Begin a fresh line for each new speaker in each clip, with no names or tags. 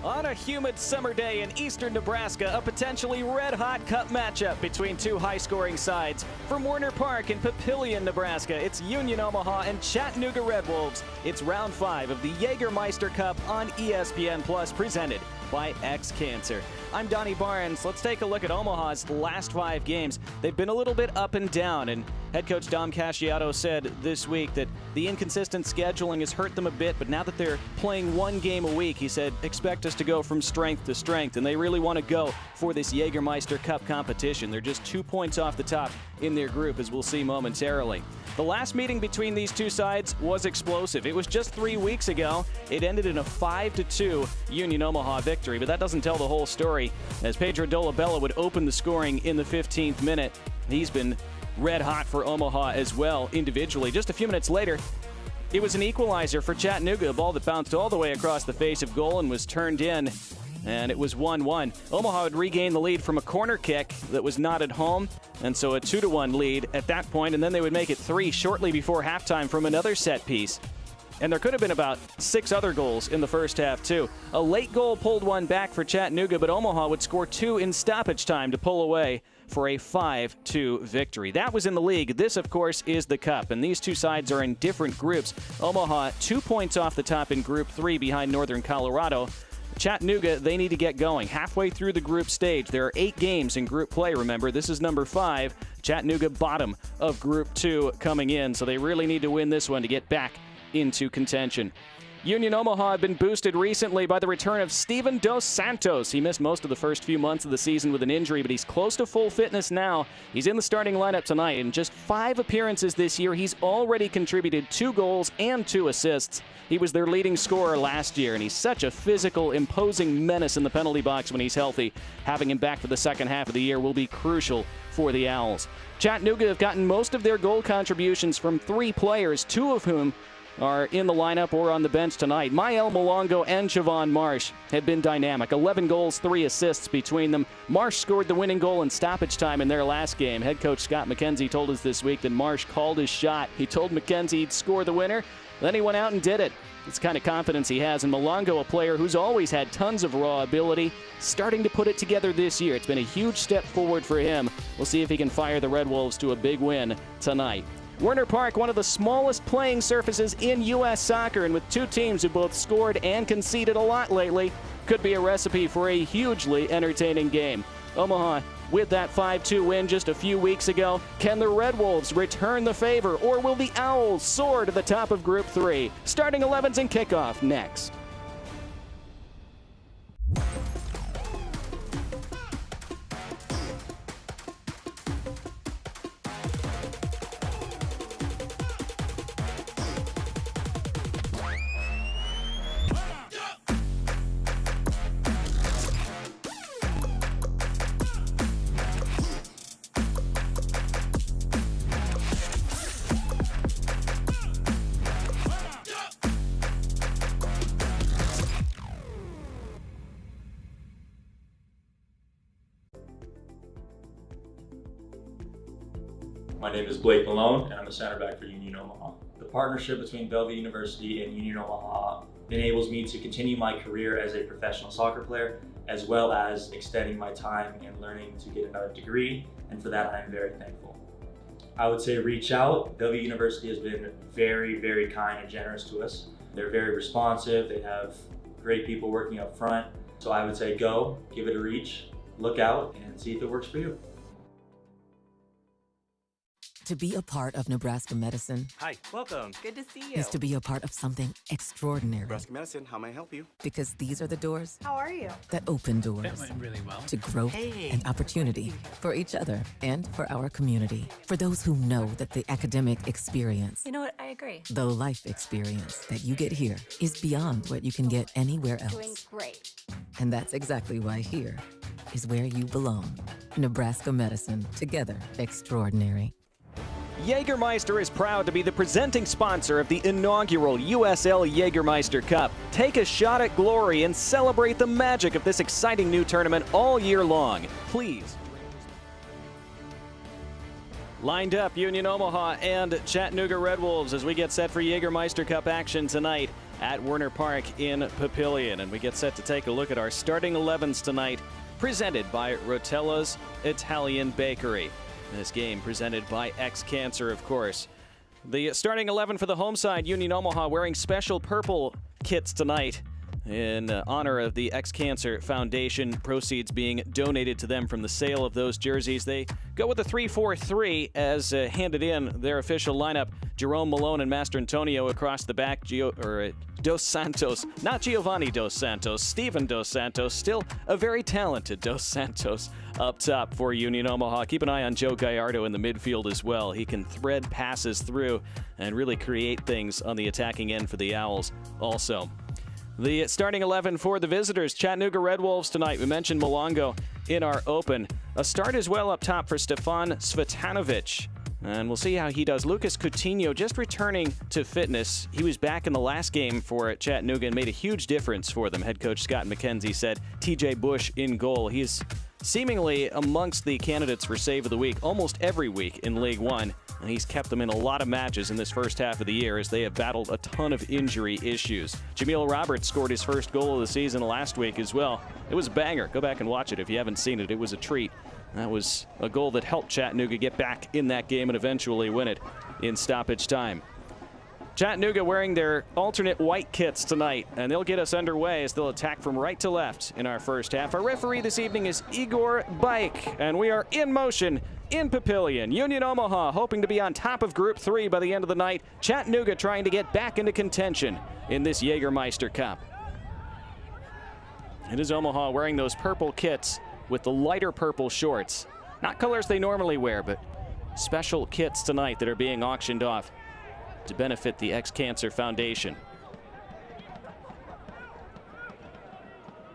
On a humid summer day in eastern Nebraska, a potentially red-hot cup matchup between two high-scoring sides. From Warner Park in Papillion, Nebraska, it's Union Omaha and Chattanooga Red Wolves. It's round 5 of the Jägermeister Cup on ESPN Plus, presented by X-Cancer. I'm Donnie Barnes. Let's take a look at Omaha's last 5 games. They've been a little bit up and down, and head coach Dom Casciato said this week that the inconsistent scheduling has hurt them a bit, but now that they're playing one game a week, he said, expect us to go from strength to strength, and they really want to go for this Jägermeister Cup competition. They're just 2 points off the top in their group, as we'll see momentarily. The last meeting between these two sides was explosive. It was just 3 weeks ago. It ended in a 5-2 Union Omaha victory, but that doesn't tell the whole story, as Pedro Dolabella would open the scoring in the 15th minute. He's been red hot for Omaha as well individually. Just a few minutes later, it was an equalizer for Chattanooga, a ball that bounced all the way across the face of goal and was turned in, and it was 1-1. Omaha would regain the lead from a corner kick that was not at home, and so a 2-1 lead at that point, and then they would make it 3 shortly before halftime from another set piece. And there could have been about 6 other goals in the first half, too. A late goal pulled one back for Chattanooga, but Omaha would score 2 in stoppage time to pull away for a 5-2 victory. That was in the league. This, of course, is the Cup, and these two sides are in different groups. Omaha 2 points off the top in Group 3 behind Northern Colorado. Chattanooga, they need to get going. Halfway through the group stage, there are 8 games in group play, remember. This is number 5. Chattanooga bottom of Group 2 coming in, so they really need to win this one to get back into contention. Union Omaha had been boosted recently by the return of Steven Dos Santos. He missed most of the first few months of the season with an injury, but he's close to full fitness now. He's in the starting lineup tonight. In just 5 appearances this year, he's already contributed 2 goals and 2 assists. He was their leading scorer last year, and he's such a physical, imposing menace in the penalty box when he's healthy. Having him back for the second half of the year will be crucial for the Owls. Chattanooga have gotten most of their goal contributions from 3 players, 2 of whom are in the lineup or on the bench tonight. Mael Malongo and Javon Marsh have been dynamic. 11 goals, 3 assists between them. Marsh scored the winning goal in stoppage time in their last game. Head coach Scott McKenzie told us this week that Marsh called his shot. He told McKenzie he'd score the winner. Then he went out and did it. It's the kind of confidence he has. And Malongo, a player who's always had tons of raw ability, starting to put it together this year. It's been a huge step forward for him. We'll see if he can fire the Red Wolves to a big win tonight. Warner Park, one of the smallest playing surfaces in U.S. soccer, and with 2 teams who both scored and conceded a lot lately, could be a recipe for a hugely entertaining game. Omaha with that 5-2 win just a few weeks ago. Can the Red Wolves return the favor, or will the Owls soar to the top of Group 3? Starting 11s and kickoff next.
My name is Blake Malone, and I'm a center back for Union Omaha. The partnership between Bellevue University and Union Omaha enables me to continue my career as a professional soccer player, as well as extending my time and learning to get another degree, and for that I'm very thankful. I would say reach out. Bellevue University has been very, very kind and generous to us. They're very responsive, they have great people working up front, so I would say go, give it a reach, look out, and see if it works for you.
To be a part of Nebraska medicine.
Hi, welcome.
Good to see you.
Is to be a part of something extraordinary.
Nebraska Medicine, how may I help you?
Because these are the doors.
How are you?
That open doors.
That went really well.
To growth and opportunity for each other and for our community. For those who know that the academic experience,
You know what? I agree.
the life experience that you get here is beyond what you can get anywhere
Doing
else.
great.
And that's exactly why here is where you belong. Nebraska medicine, together extraordinary.
Jägermeister is proud to be the presenting sponsor of the inaugural USL Jägermeister Cup. Take a shot at glory and celebrate the magic of this exciting new tournament all year long. Please. Lined up, Union Omaha and Chattanooga Red Wolves as we get set for Jägermeister Cup action tonight. at Werner Park in Papillion. And we get set to take a look at our starting 11s tonight, presented by Rotella's Italian Bakery. This game presented by X-Cancer, of course. The starting 11 for the home side, Union Omaha, wearing special purple kits tonight in honor of the X-Cancer Foundation, proceeds being donated to them from the sale of those jerseys. They go with the 3-4-3 as handed in their official lineup. Jerome Malone and Master Antonio across the back. Dos Santos, not Giovanni Dos Santos, Steven Dos Santos, still a very talented Dos Santos up top for Union Omaha. Keep an eye on Joe Gallardo in the midfield as well. He can thread passes through and really create things on the attacking end for the Owls also. The starting 11 for the visitors, Chattanooga Red Wolves tonight. We mentioned Malongo in our open. A start as well up top for Stefan Svetanovich. And we'll see how he does. Lucas Coutinho just returning to fitness. He was back in the last game for Chattanooga and made a huge difference for them. Head coach Scott McKenzie said TJ Bush in goal. He's seemingly amongst the candidates for Save of the Week almost every week in League One. And he's kept them in a lot of matches in this first half of the year as they have battled a ton of injury issues. Jameel Roberts scored his first goal of the season last week as well. It was a banger. Go back and watch it if you haven't seen it. It was a treat. That was a goal that helped Chattanooga get back in that game and eventually win it in stoppage time. Chattanooga wearing their alternate white kits tonight, and they'll get us underway as they'll attack from right to left in our first half. Our referee this evening is Igor Baik, and we are in motion in Papillion. Union Omaha hoping to be on top of Group 3 by the end of the night. Chattanooga trying to get back into contention in this Jägermeister Cup. It is Omaha wearing those purple kits with the lighter purple shorts. Not colors they normally wear, but special kits tonight that are being auctioned off to benefit the X-Cancer Foundation.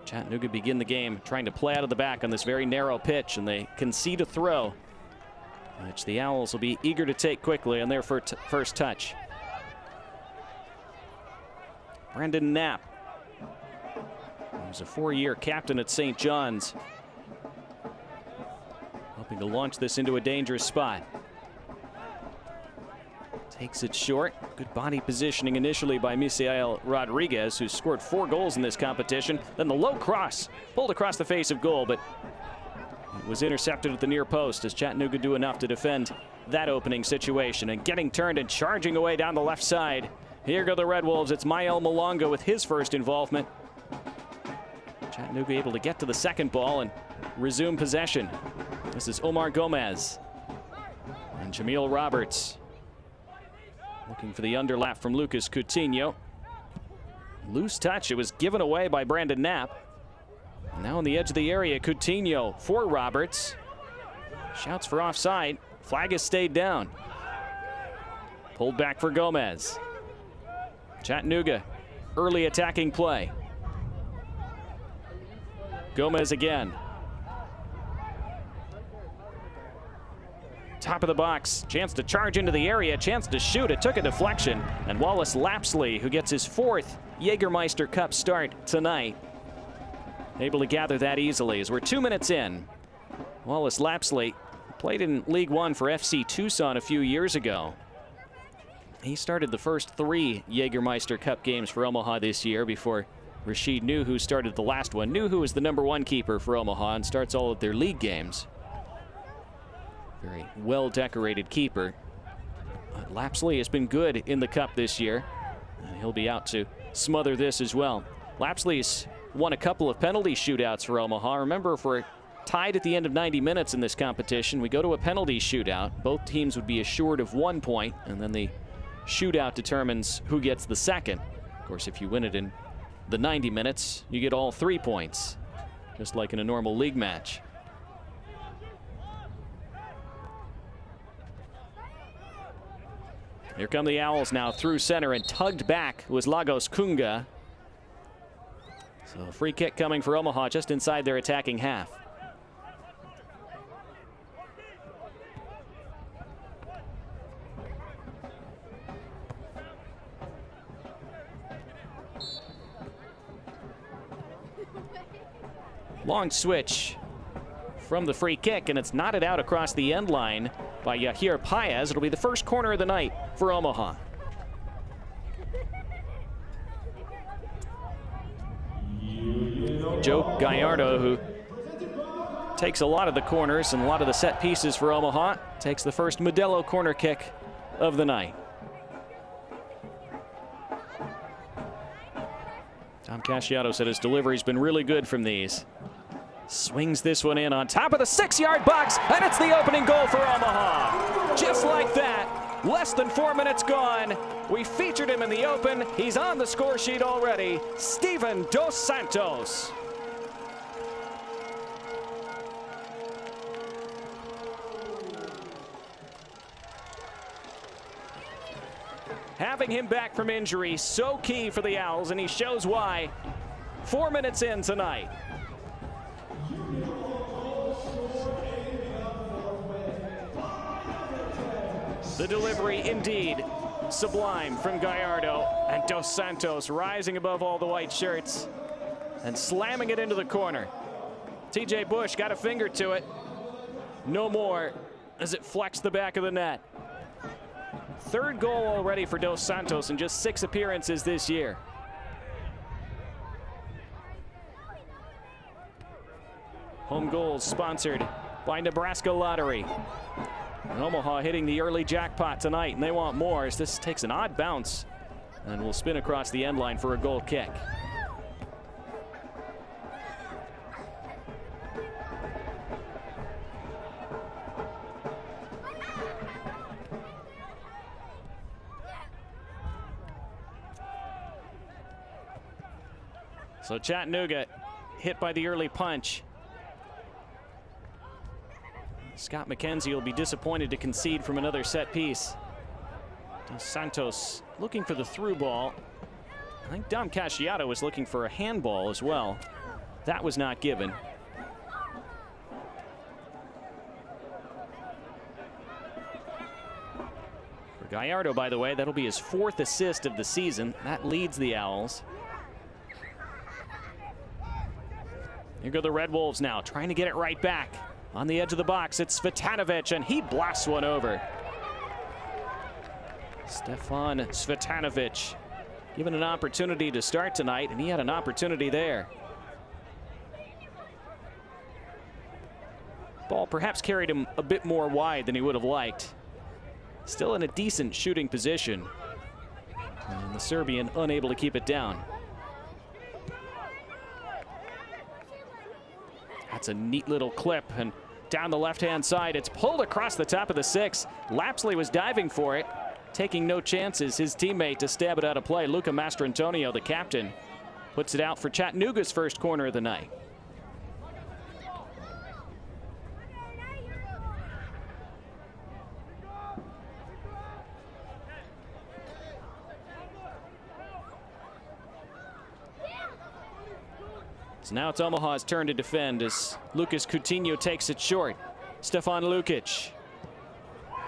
Chattanooga begin the game trying to play out of the back on this very narrow pitch, and they concede a throw, which the Owls will be eager to take quickly on their first touch. Brendan Knapp, who's a 4-year captain at St. John's, hoping to launch this into a dangerous spot. Takes it short. Good body positioning initially by Misael Rodriguez, who scored 4 goals in this competition. Then the low cross pulled across the face of goal, but it was intercepted at the near post as Chattanooga do enough to defend that opening situation. And getting turned and charging away down the left side. Here go the Red Wolves. It's Mael Malongo with his first involvement. Chattanooga able to get to the second ball and resume possession. This is Omar Gomez and Jameel Roberts. Looking for the underlap from Lucas Coutinho. Loose touch. It was given away by Brandon Knapp. Now on the edge of the area, Coutinho for Roberts. Shouts for offside. Flag has stayed down. Pulled back for Gomez. Chattanooga, early attacking play. Gomez again. Top of the box, chance to charge into the area, chance to shoot. It took a deflection, and Wallace Lapsley, who gets his 4th Jägermeister Cup start tonight, able to gather that easily as we're 2 minutes in. Wallace Lapsley played in League One for FC Tucson a few years ago. He started the first 3 Jägermeister Cup games for Omaha this year before Rashid Nuhu started the last one. Nuhu is the #1 keeper for Omaha and starts all of their league games. Very well-decorated keeper. Lapsley has been good in the Cup this year, and he'll be out to smother this as well. Lapsley's won a couple of penalty shootouts for Omaha. Remember, if we're tied at the end of 90 minutes in this competition, we go to a penalty shootout. Both teams would be assured of 1 point, and then the shootout determines who gets the second. Of course, if you win it in the 90 minutes, you get all 3 points, just like in a normal league match. Here come the Owls now through center, and tugged back was Lagos Kunga. So a free kick coming for Omaha just inside their attacking half. Long switch from the free kick, and it's knotted out across the end line by Yahir Paez. It'll be the first corner of the night for Omaha. Joe Gallardo, who takes a lot of the corners and a lot of the set pieces for Omaha, takes the first Modelo corner kick of the night. Tom Casciato said his delivery's been really good from these. Swings this one in on top of the 6-yard box, and it's the opening goal for Omaha. Just like that, less than 4 minutes gone. We featured him in the open. He's on the score sheet already. Steven Dos Santos. Having him back from injury, so key for the Owls, and he shows why. 4 minutes in tonight. The delivery indeed sublime from Gallardo, and Dos Santos rising above all the white shirts and slamming it into the corner. TJ Bush got a finger to it. No more as it flexed the back of the net. Third goal already for Dos Santos in just 6 appearances this year. Home goals sponsored by Nebraska Lottery. And Omaha hitting the early jackpot tonight, and they want more as this takes an odd bounce and will spin across the end line for a goal kick. So Chattanooga hit by the early punch. Scott McKenzie will be disappointed to concede from another set piece. Dos Santos looking for the through ball. I think Dom Casciato was looking for a handball as well. That was not given. For Gallardo, by the way, that'll be his 4th assist of the season. That leads the Owls. Here go the Red Wolves now, trying to get it right back. On the edge of the box, it's Cvitanovic, and he blasts one over. Stefan Cvitanovic given an opportunity to start tonight, and he had an opportunity there. Ball perhaps carried him a bit more wide than he would have liked. Still in a decent shooting position. And the Serbian unable to keep it down. That's a neat little clip, and down the left-hand side, it's pulled across the top of the 6. Lapsley was diving for it, taking no chances. His teammate to stab it out of play. Luca Mastrantonio, the captain, puts it out for Chattanooga's first corner of the night. So now it's Omaha's turn to defend as Lucas Coutinho takes it short. Stefan Lukic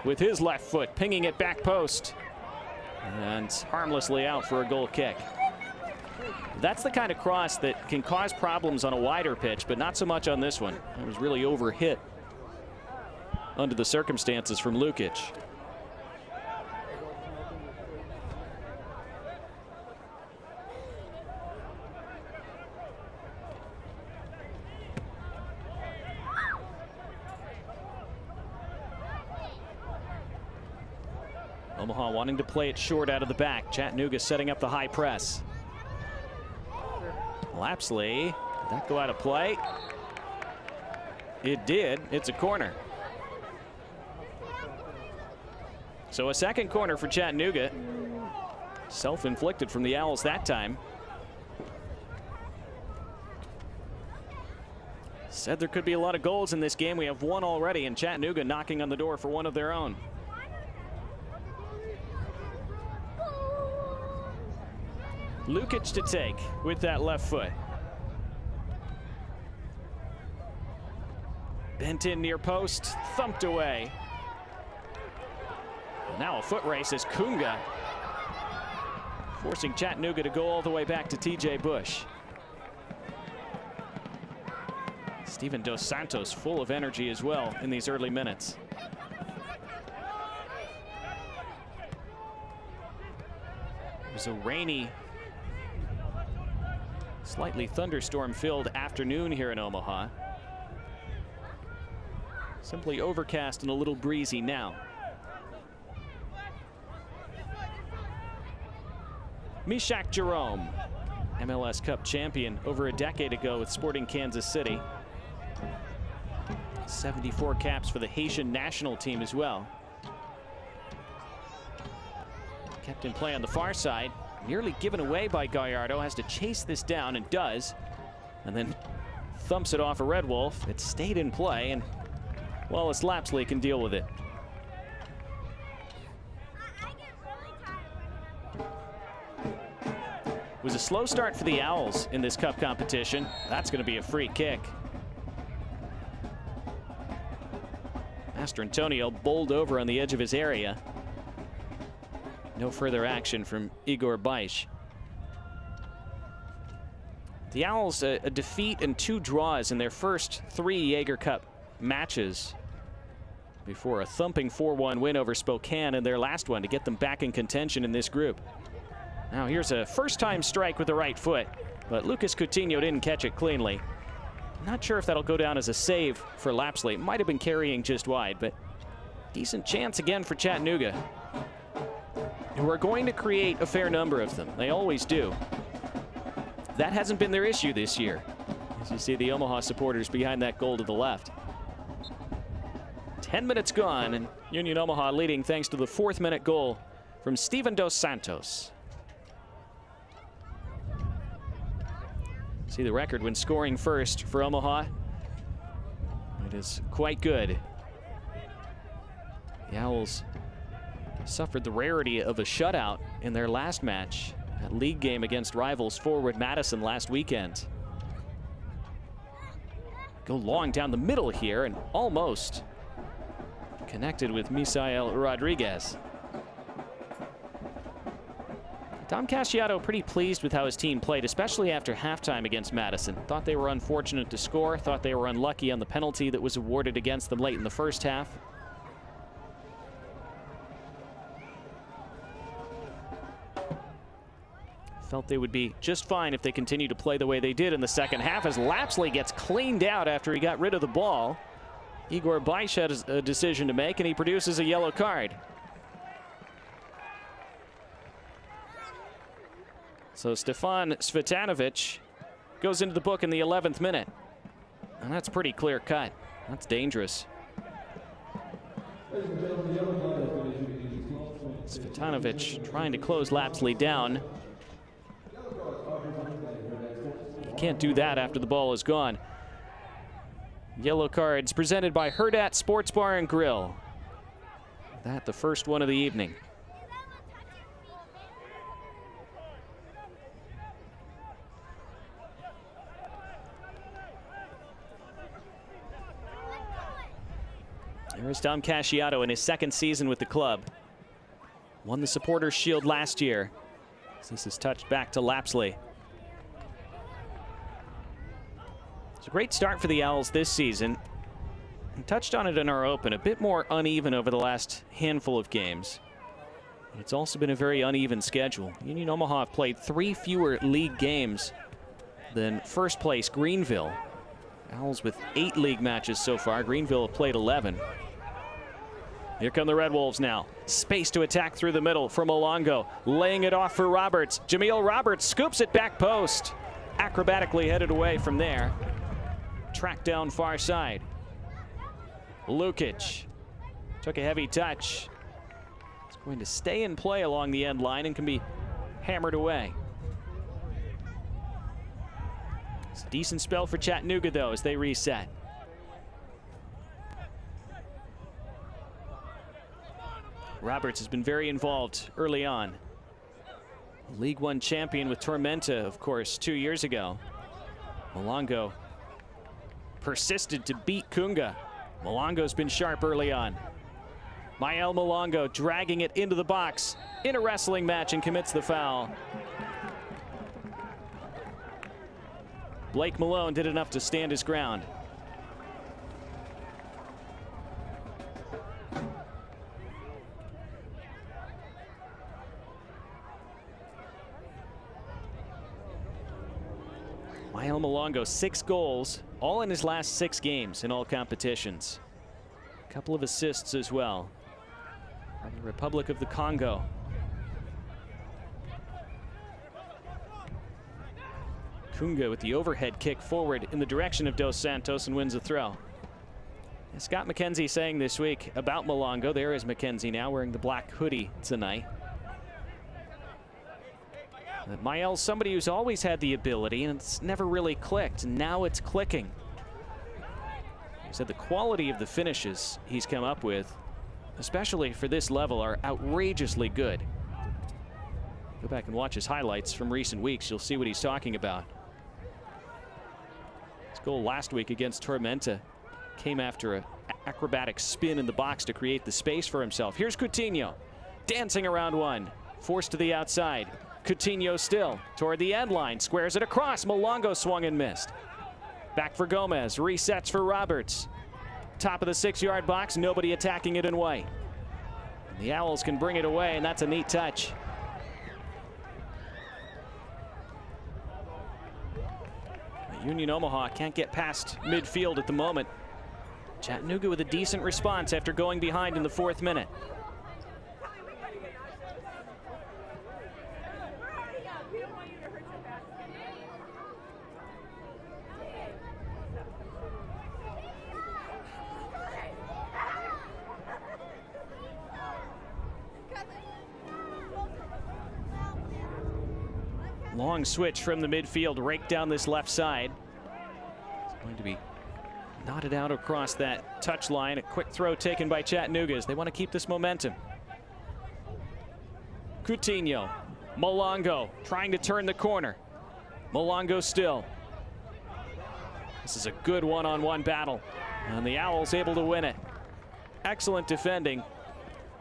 with his left foot pinging it back post and harmlessly out for a goal kick. That's the kind of cross that can cause problems on a wider pitch, but not so much on this one. It was really overhit under the circumstances from Lukic. Omaha wanting to play it short out of the back. Chattanooga setting up the high press. Lapsley, did that go out of play? It did. It's a corner. So a second corner for Chattanooga. Self-inflicted from the Owls that time. Said there could be a lot of goals in this game. We have one already, and Chattanooga knocking on the door for one of their own. Lukic to take with that left foot. Bent in near post, thumped away. Now a foot race as Kunga forcing Chattanooga to go all the way back to TJ Bush. Steven Dos Santos full of energy as well in these early minutes. It was a rainy Slightly thunderstorm-filled afternoon here in Omaha. Simply overcast and a little breezy now. Mishak Jerome, MLS Cup champion over a decade ago with Sporting Kansas City. 74 caps for the Haitian national team as well. Kept in play on the far side, nearly given away by Gallardo, has to chase this down and does, and then thumps it off a Red Wolf. It stayed in play, and Wallace Lapsley can deal with it. It was a slow start for the Owls in this cup competition. That's going to be a free kick. Master Antonio bowled over on the edge of his area. No further action from Igor Baish. The Owls a defeat and 2 draws in their first 3 Jaeger Cup matches before a thumping 4-1 win over Spokane in their last one to get them back in contention in this group. Now here's a first-time strike with the right foot, but Lucas Coutinho didn't catch it cleanly. Not sure if that'll go down as a save for Lapsley. It might have been carrying just wide, but decent chance again for Chattanooga, who are going to create a fair number of them. They always do. That hasn't been their issue this year, as you see the Omaha supporters behind that goal to the left. 10 minutes gone, and Union Omaha leading thanks to the 4th-minute goal from Steven Dos Santos. See the record when scoring first for Omaha. It is quite good. The Owls suffered the rarity of a shutout in their last match, that league game against rivals Forward Madison last weekend. Go long down the middle here and almost connected with Misael Rodriguez. Tom Casciato pretty pleased with how his team played, especially after halftime against Madison. Thought they were unfortunate to score, thought they were unlucky on the penalty that was awarded against them late in the first half. Felt they would be just fine if they continue to play the way they did in the second half, as Lapsley gets cleaned out after he got rid of the ball. Igor Baish had a decision to make, and he produces a yellow card. So Stefan Svitanovic goes into the book in the 11th minute. And that's pretty clear cut. That's dangerous. Svitanovic trying to close Lapsley down. He can't do that after the ball is gone. Yellow cards presented by Herdat Sports Bar and Grill. That the first one of the evening. Here's Tom Casciato in his 2nd season with the club. Won the Supporters' Shield last year. This is touched back to Lapsley. It's a great start for the Owls this season. We touched on it in our open, a bit more uneven over the last handful of games. It's also been a very uneven schedule. Union Omaha have played 3 fewer league games than first place Greenville. Owls with 8 league matches so far. Greenville have played 11. Here come the Red Wolves now. Space to attack through the middle for Molongo. Laying it off for Roberts. Jameel Roberts scoops it back post. Acrobatically headed away from there. Tracked down far side. Lukic took a heavy touch. It's going to stay in play along the end line and can be hammered away. It's a decent spell for Chattanooga though as they reset. Roberts has been very involved early on. League One champion with Tormenta, of course, 2 years ago. Molongo persisted to beat Kunga. Molongo's been sharp early on. Mael Molongo dragging it into the box in a wrestling match and commits the foul. Blake Malone did enough to stand his ground. Mael Malongo, 6 goals, all in his last 6 games in all competitions. A couple of assists as well. From the Republic of the Congo. Kunga with the overhead kick forward in the direction of Dos Santos and wins a throw. And Scott McKenzie saying this week about Malongo, there is McKenzie now wearing the black hoodie tonight. Mael's somebody who's always had the ability and it's never really clicked. Now it's clicking. He said the quality of the finishes he's come up with, especially for this level, are outrageously good. Go back and watch his highlights from recent weeks. You'll see what he's talking about. His goal last week against Tormenta came after an acrobatic spin in the box to create the space for himself. Here's Coutinho dancing around one, forced to the outside. Coutinho still toward the end line, squares it across. Malongo swung and missed. Back for Gomez, resets for Roberts. Top of the 6-yard box, nobody attacking it in white. The Owls can bring it away, and that's a neat touch. Union Omaha can't get past midfield at the moment. Chattanooga with a decent response after going behind in the 4th minute. Long switch from the midfield, rake down this left side. It's going to be knotted out across that touch line. A quick throw taken by Chattanooga as they want to keep this momentum. Coutinho, Malongo trying to turn the corner. Malongo still. This is a good one-on-one battle, and the Owls able to win it. Excellent defending.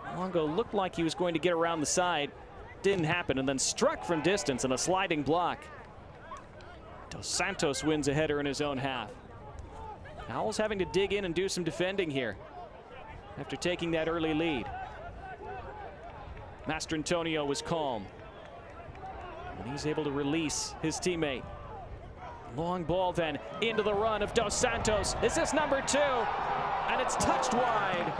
Malongo looked like he was going to get around the side. Didn't happen, and then struck from distance in a sliding block. Dos Santos wins a header in his own half. Owls having to dig in and do some defending here after taking that early lead. Mastrantonio was calm, and he's able to release his teammate. Long ball then into the run of Dos Santos. Is this number 2? And it's touched wide.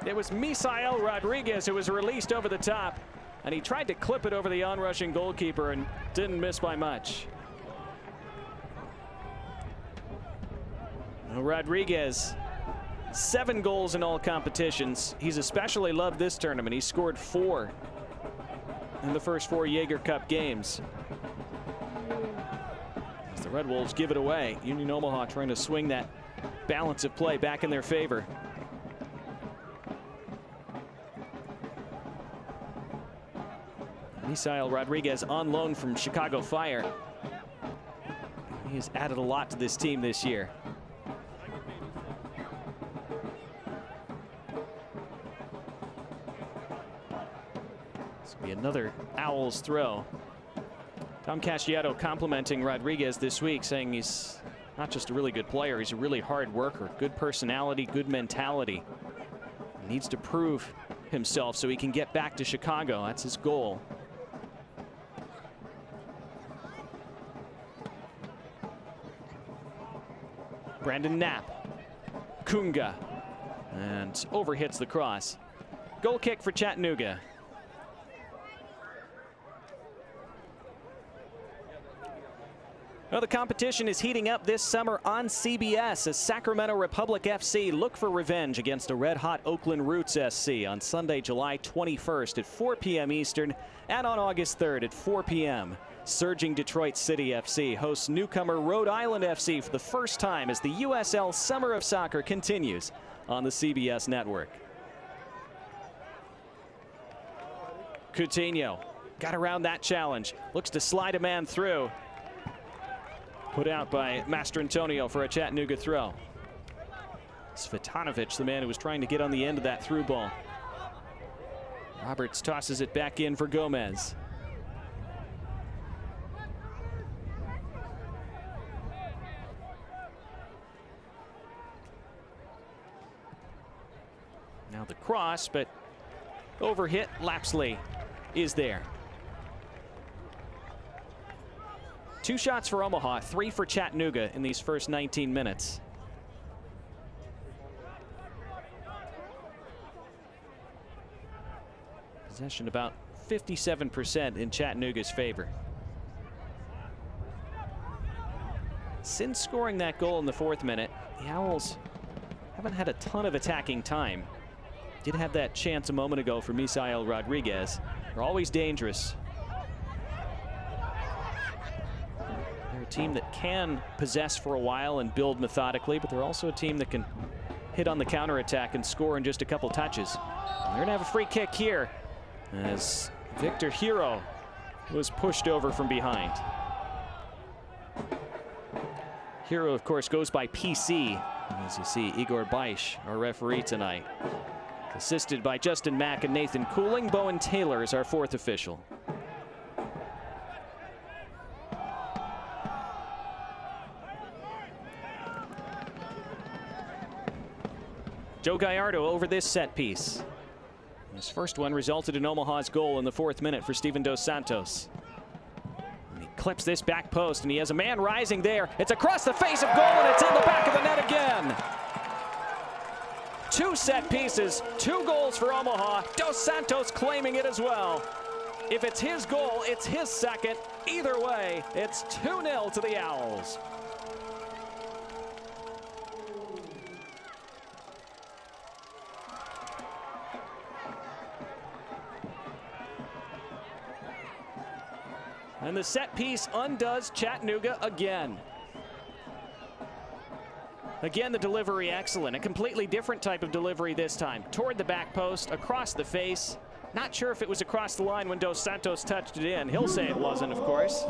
It was Misael Rodriguez who was released over the top, and he tried to clip it over the onrushing goalkeeper and didn't miss by much. Rodriguez, 7 goals in all competitions. He's especially loved this tournament. He scored 4 in the first 4 Jaeger Cup games. As the Red Wolves give it away, Union Omaha trying to swing that balance of play back in their favor. Misael Rodriguez on loan from Chicago Fire. He has added a lot to this team this year. This will be another Owls throw. Tom Casciato complimenting Rodriguez this week, saying he's not just a really good player, he's a really hard worker, good personality, good mentality. He needs to prove himself so he can get back to Chicago. That's his goal. Brandon Knapp, Kunga, and overhits the cross. Goal kick for Chattanooga. Well, the competition is heating up this summer on CBS as Sacramento Republic FC look for revenge against a red-hot Oakland Roots SC on Sunday, July 21st at 4 p.m. Eastern and on August 3rd at 4 p.m. Surging Detroit City FC hosts newcomer Rhode Island FC for the first time as the USL Summer of Soccer continues on the CBS network. Coutinho got around that challenge, looks to slide a man through. Put out by Mastrantonio for a Chattanooga throw. Svetonovic, the man who was trying to get on the end of that through ball. Roberts tosses it back in for Gomez. Now the cross, but overhit. Lapsley is there. 2 shots for Omaha, 3 for Chattanooga in these first 19 minutes. Possession about 57% in Chattanooga's favor. Since scoring that goal in the 4th minute, the Owls haven't had a ton of attacking time. Did have that chance a moment ago for Misael Rodriguez. They're always dangerous. They're a team that can possess for a while and build methodically, but they're also a team that can hit on the counterattack and score in just a couple touches. And they're gonna have a free kick here as Victor Hero was pushed over from behind. Hero, of course, goes by PC. As you see, Igor Beisch, our referee tonight. Assisted by Justin Mack and Nathan Cooling. Bowen Taylor is our 4th official. Joe Gallardo over this set piece. His first one resulted in Omaha's goal in the 4th minute for Steven Dos Santos. And he clips this back post, and he has a man rising there. It's across the face of goal, and it's in the back of the net again. 2 set pieces, 2 goals for Omaha. Dos Santos claiming it as well. If it's his goal, it's his second. Either way, it's 2-0 to the Owls. And the set piece undoes Chattanooga again. Again, the delivery excellent. A completely different type of delivery this time. Toward the back post, across the face. Not sure if it was across the line when Dos Santos touched it in. He'll say it wasn't, of course.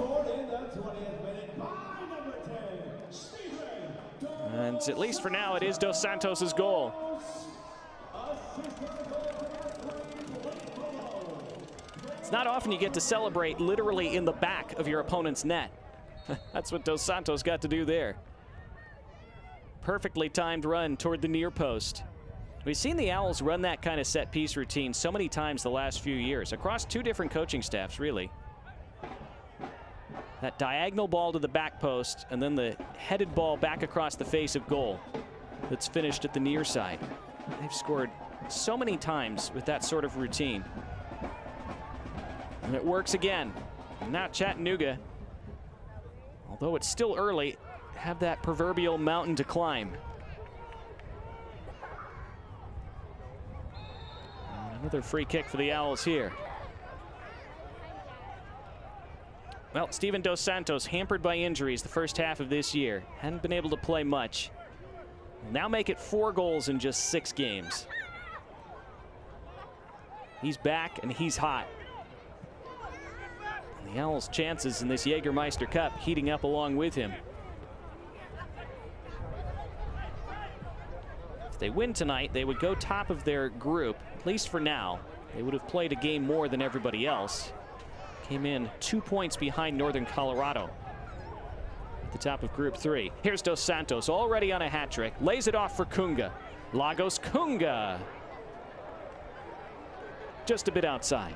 And at least for now, it is Dos Santos' goal. It's not often you get to celebrate literally in the back of your opponent's net. That's what Dos Santos got to do there. Perfectly timed run toward the near post. We've seen the Owls run that kind of set piece routine so many times the last few years, across 2 different coaching staffs, really. That diagonal ball to the back post, and then the headed ball back across the face of goal that's finished at the near side. They've scored so many times with that sort of routine. And it works again. And now Chattanooga, although it's still early, have that proverbial mountain to climb. And another free kick for the Owls here. Well, Steven Dos Santos, hampered by injuries the first half of this year, hadn't been able to play much. Will now make it 4 goals in just 6 games. He's back and he's hot. And the Owls' chances in this Jägermeister Cup heating up along with him. If they win tonight, they would go top of their group, at least for now. They would have played a game more than everybody else. Came in 2 points behind Northern Colorado at the top of Group 3. Here's Dos Santos, already on a hat trick. Lays it off for Kunga. Lagos Kunga. Just a bit outside.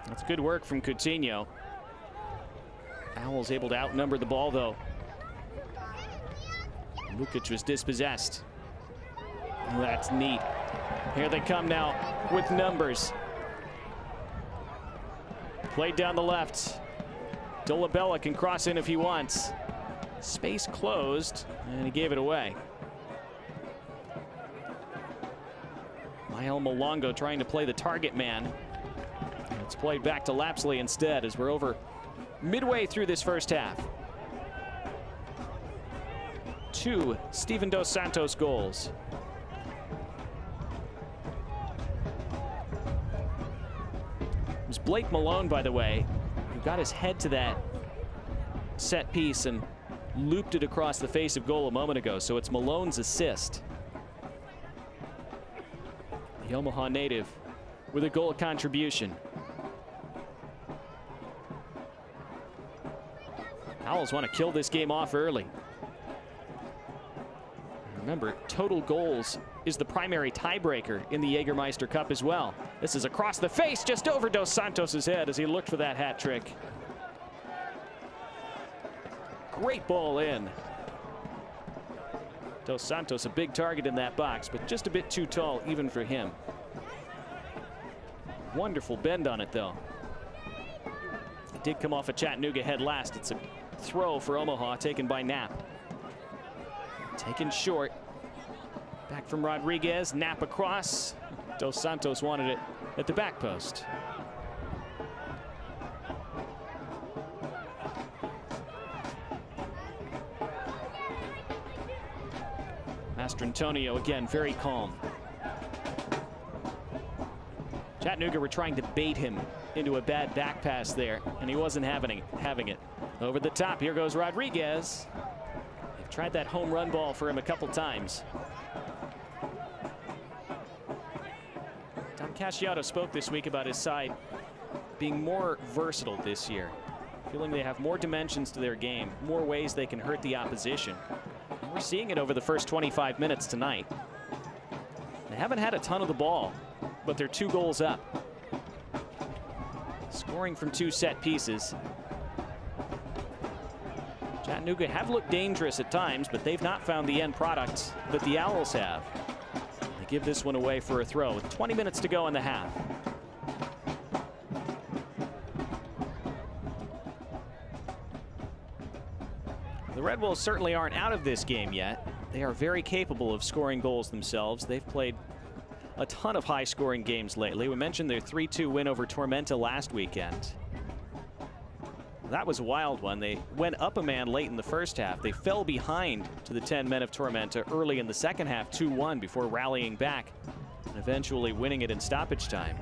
That's good work from Coutinho. Owls able to outnumber the ball, though. Lukic was dispossessed. That's neat. Here they come now with numbers. Played down the left. Dolabella can cross in if he wants. Space closed, and he gave it away. Mael Malongo trying to play the target man. It's played back to Lapsley instead as we're over midway through this first half. 2 Steven Dos Santos goals. It was Blake Malone, by the way, who got his head to that set piece and looped it across the face of goal a moment ago, so it's Malone's assist. the Omaha native, with a goal contribution. Owls want to kill this game off early. Remember, total goals is the primary tiebreaker in the Jägermeister Cup as well. This is across the face, just over Dos Santos' head as he looked for that hat trick. Great ball in. Dos Santos, a big target in that box, but just a bit too tall even for him. Wonderful bend on it, though. It did come off a Chattanooga head last. It's a throw for Omaha, taken by Knapp. Taken short. Back from Rodriguez, Knapp across. Dos Santos wanted it at the back post. Mastrantonio again, very calm. Chattanooga were trying to bait him into a bad back pass there, and he wasn't having it. Over the top, here goes Rodriguez. They've tried that home run ball for him a couple times. Tom Casciato spoke this week about his side being more versatile this year, feeling they have more dimensions to their game, more ways they can hurt the opposition. We're seeing it over the first 25 minutes tonight. They haven't had a ton of the ball, but they're 2 goals up. Scoring from 2 set pieces. Chattanooga have looked dangerous at times, but they've not found the end product that the Owls have. They give this one away for a throw with 20 minutes to go in the half. The Red Wolves certainly aren't out of this game yet. They are very capable of scoring goals themselves. They've played a ton of high-scoring games lately. We mentioned their 3-2 win over Tormenta last weekend. That was a wild one. They went up a man late in the first half. They fell behind to the 10 men of Tormenta early in the second half, 2-1, before rallying back and eventually winning it in stoppage time.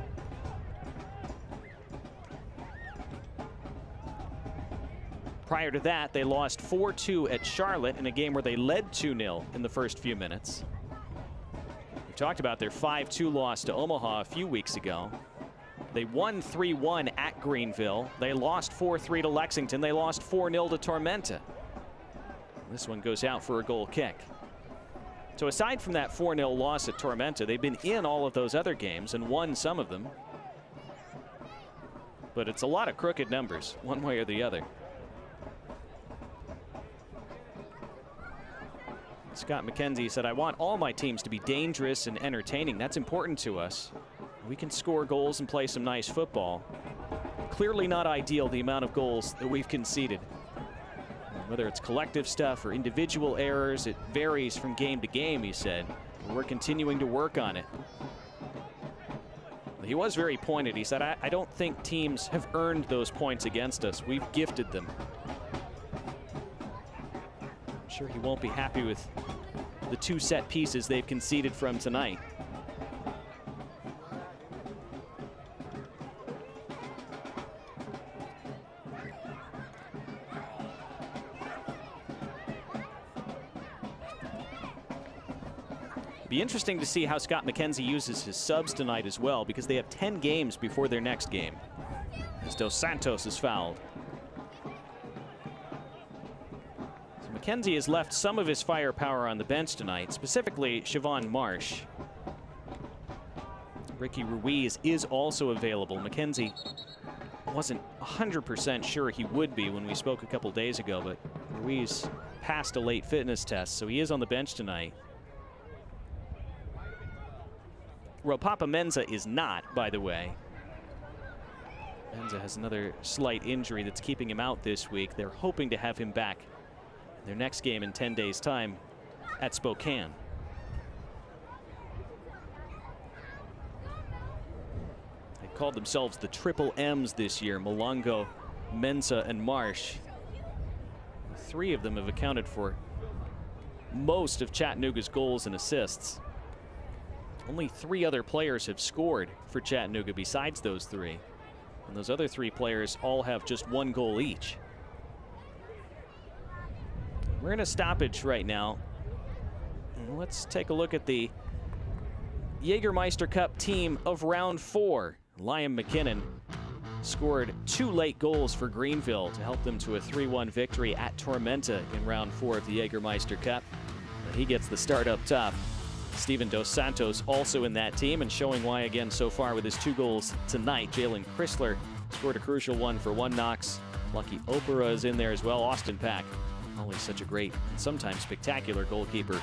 Prior to that, they lost 4-2 at Charlotte in a game where they led 2-0 in the first few minutes. We talked about their 5-2 loss to Omaha a few weeks ago. They won 3-1 at Greenville. They lost 4-3 to Lexington. They lost 4-0 to Tormenta. This one goes out for a goal kick. So aside from that 4-0 loss at Tormenta, they've been in all of those other games and won some of them. But it's a lot of crooked numbers, one way or the other. Scott McKenzie said, "I want all my teams to be dangerous and entertaining. That's important to us. We can score goals and play some nice football. Clearly not ideal, the amount of goals that we've conceded. Whether it's collective stuff or individual errors, it varies from game to game," he said. "We're continuing to work on it." He was very pointed. He said, I don't think teams have earned those points against us. We've gifted them. I'm sure he won't be happy with the 2 set pieces they've conceded from tonight. Be interesting to see how Scott McKenzie uses his subs tonight as well, because they have 10 games before their next game, as Dos Santos is fouled. So McKenzie has left some of his firepower on the bench tonight, specifically Siobhan Marsh. Ricky Ruiz is also available. McKenzie wasn't 100% sure he would be when we spoke a couple days ago, but Ruiz passed a late fitness test, so he is on the bench tonight. Ropapa Menza is not, by the way. Menza has another slight injury that's keeping him out this week. They're hoping to have him back in their next game in 10 days' time at Spokane. They called themselves the Triple M's this year: Malongo, Menza, and Marsh. The 3 of them have accounted for most of Chattanooga's goals and assists. Only 3 other players have scored for Chattanooga besides those 3. And those other 3 players all have just 1 goal each. We're in a stoppage right now. And let's take a look at the Jägermeister Cup team of round 4. Liam McKinnon scored 2 late goals for Greenville to help them to a 3-1 victory at Tormenta in round 4 of the Jägermeister Cup. He gets the start up top. Steven Dos Santos also in that team, and showing why again so far with his 2 goals tonight. Jalen Chrysler scored a crucial one for 1 Knox. Lucky Opera is in there as well. Austin Pack, always such a great and sometimes spectacular goalkeeper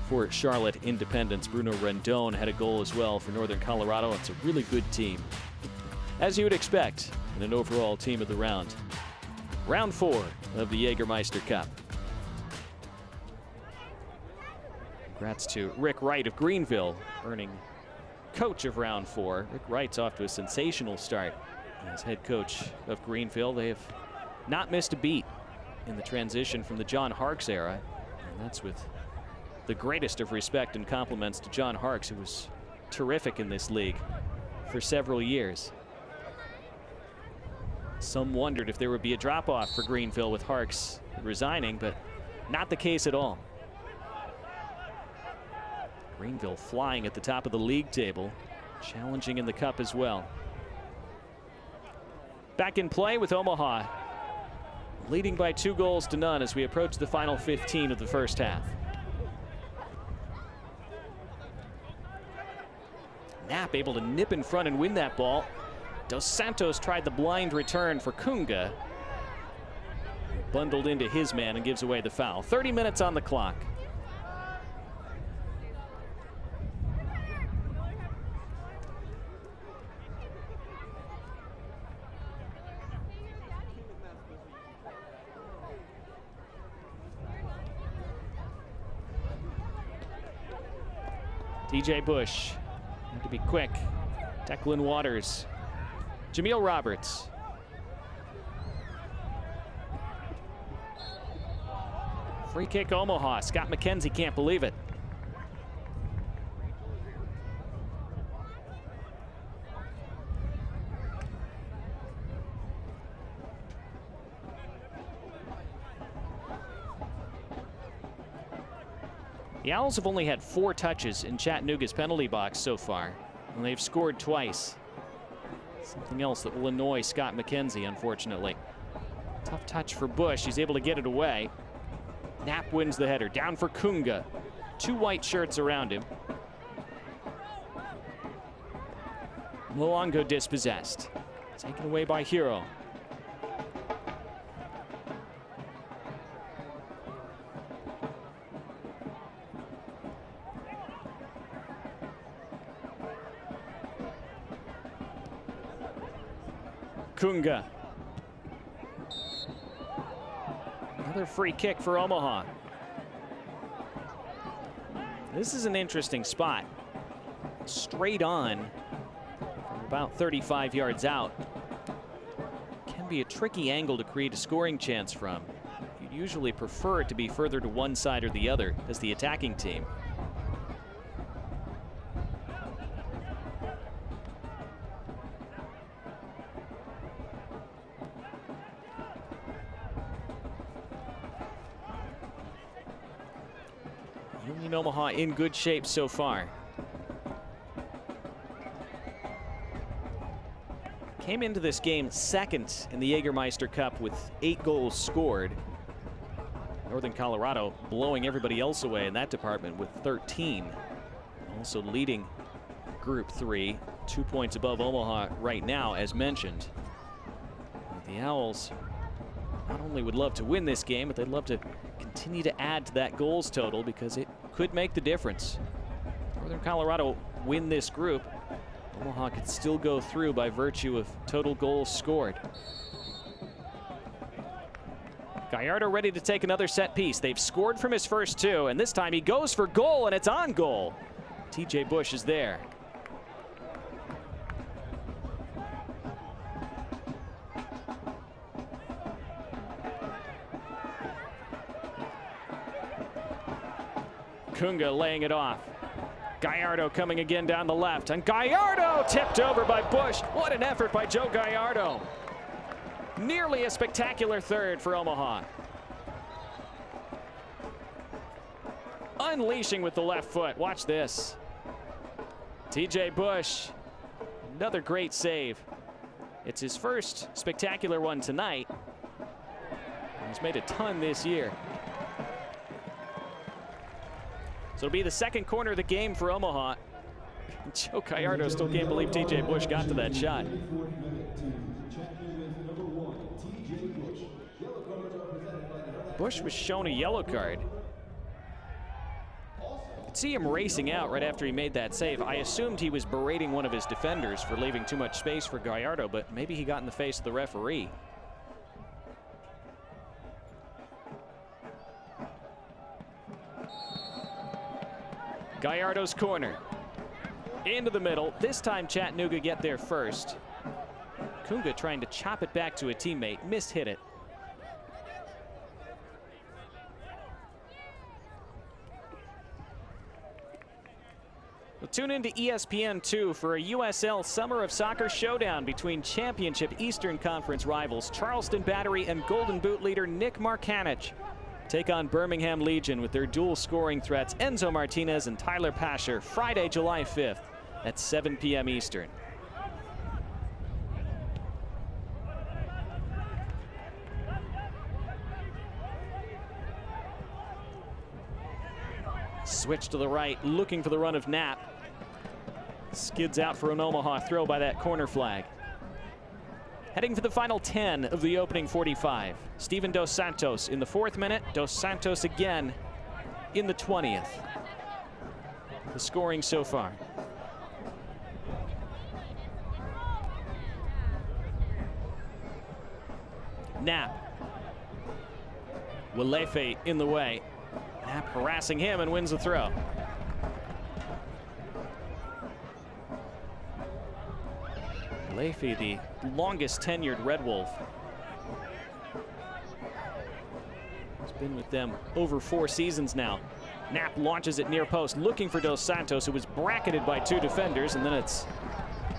for Charlotte Independence. Bruno Rendon had a goal as well for Northern Colorado. It's a really good team, as you would expect in an overall team of the round. Round 4 of the Jägermeister Cup. Congrats to Rick Wright of Greenville, earning coach of round 4. Rick Wright's off to a sensational start as head coach of Greenville. They have not missed a beat in the transition from the John Harkes era, and that's with the greatest of respect and compliments to John Harkes, who was terrific in this league for several years. Some wondered if there would be a drop-off for Greenville with Harkes resigning, but not the case at all. Greenville flying at the top of the league table, challenging in the cup as well. Back in play with Omaha, leading by 2-0 as we approach the final 15 of the first half. Knapp able to nip in front and win that ball. Dos Santos tried the blind return for Kunga. Bundled into his man and gives away the foul. 30 minutes on the clock. DJ Bush had to be quick. Declan Waters. Jameel Roberts. Free kick Omaha. Scott McKenzie can't believe it. The Owls have only had 4 touches in Chattanooga's penalty box so far, and they've scored twice. Something else that will annoy Scott McKenzie, unfortunately. Tough touch for Bush. He's able to get it away. Knapp wins the header. Down for Kunga. 2 white shirts around him. Mwongo dispossessed. Taken away by Hero. Kunga. Another free kick for Omaha. This is an interesting spot. Straight on from about 35 yards out. Can be a tricky angle to create a scoring chance from. You'd usually prefer it to be further to one side or the other as the attacking team. Omaha in good shape so far. Came into this game second in the Jägermeister Cup with 8 goals scored. Northern Colorado blowing everybody else away in that department with 13. Also leading Group 3, 2 points above Omaha right now, as mentioned. The Owls not only would love to win this game, but they'd love to continue to add to that goals total because it could make the difference. Northern Colorado win this group. Omaha could still go through by virtue of total goals scored. Gallardo ready to take another set piece. They've scored from his first 2, and this time he goes for goal, and it's on goal. TJ Bush is there. Kunga laying it off. Gallardo coming again down the left, and Gallardo tipped over by Bush. What an effort by Joe Gallardo. Nearly a spectacular third for Omaha. Unleashing with the left foot. Watch this. TJ Bush, another great save. It's his first spectacular one tonight. He's made a ton this year. So it'll be the second corner of the game for Omaha. Joe Gallardo still can't believe TJ Bush got to that shot. Bush was shown a yellow card. You could see him racing out right after he made that save. I assumed he was berating one of his defenders for leaving too much space for Gallardo, but maybe he got in the face of the referee. Gallardo's corner. Into the middle. This time Chattanooga get there first. Kunga trying to chop it back to a teammate. Mishit it. We'll tune into ESPN2 for a USL Summer of Soccer showdown between championship Eastern Conference rivals Charleston Battery and Golden Boot leader Nick Markanich take on Birmingham Legion with their dual scoring threats Enzo Martinez and Tyler Pasher, Friday, July 5th at 7 p.m. Eastern. Switch to the right, looking for the run of Knapp. Skids out for an Omaha throw by that corner flag. Heading for the final 10 of the opening 45. Steven Dos Santos in the 4th minute. Dos Santos again in the 20th. The scoring so far. Knapp. Walefe in the way. Knapp harassing him and wins the throw. Walefe, the longest tenured Red Wolf. He's been with them over 4 seasons now. Knapp launches it near post, looking for Dos Santos, who was bracketed by 2 defenders, and then it's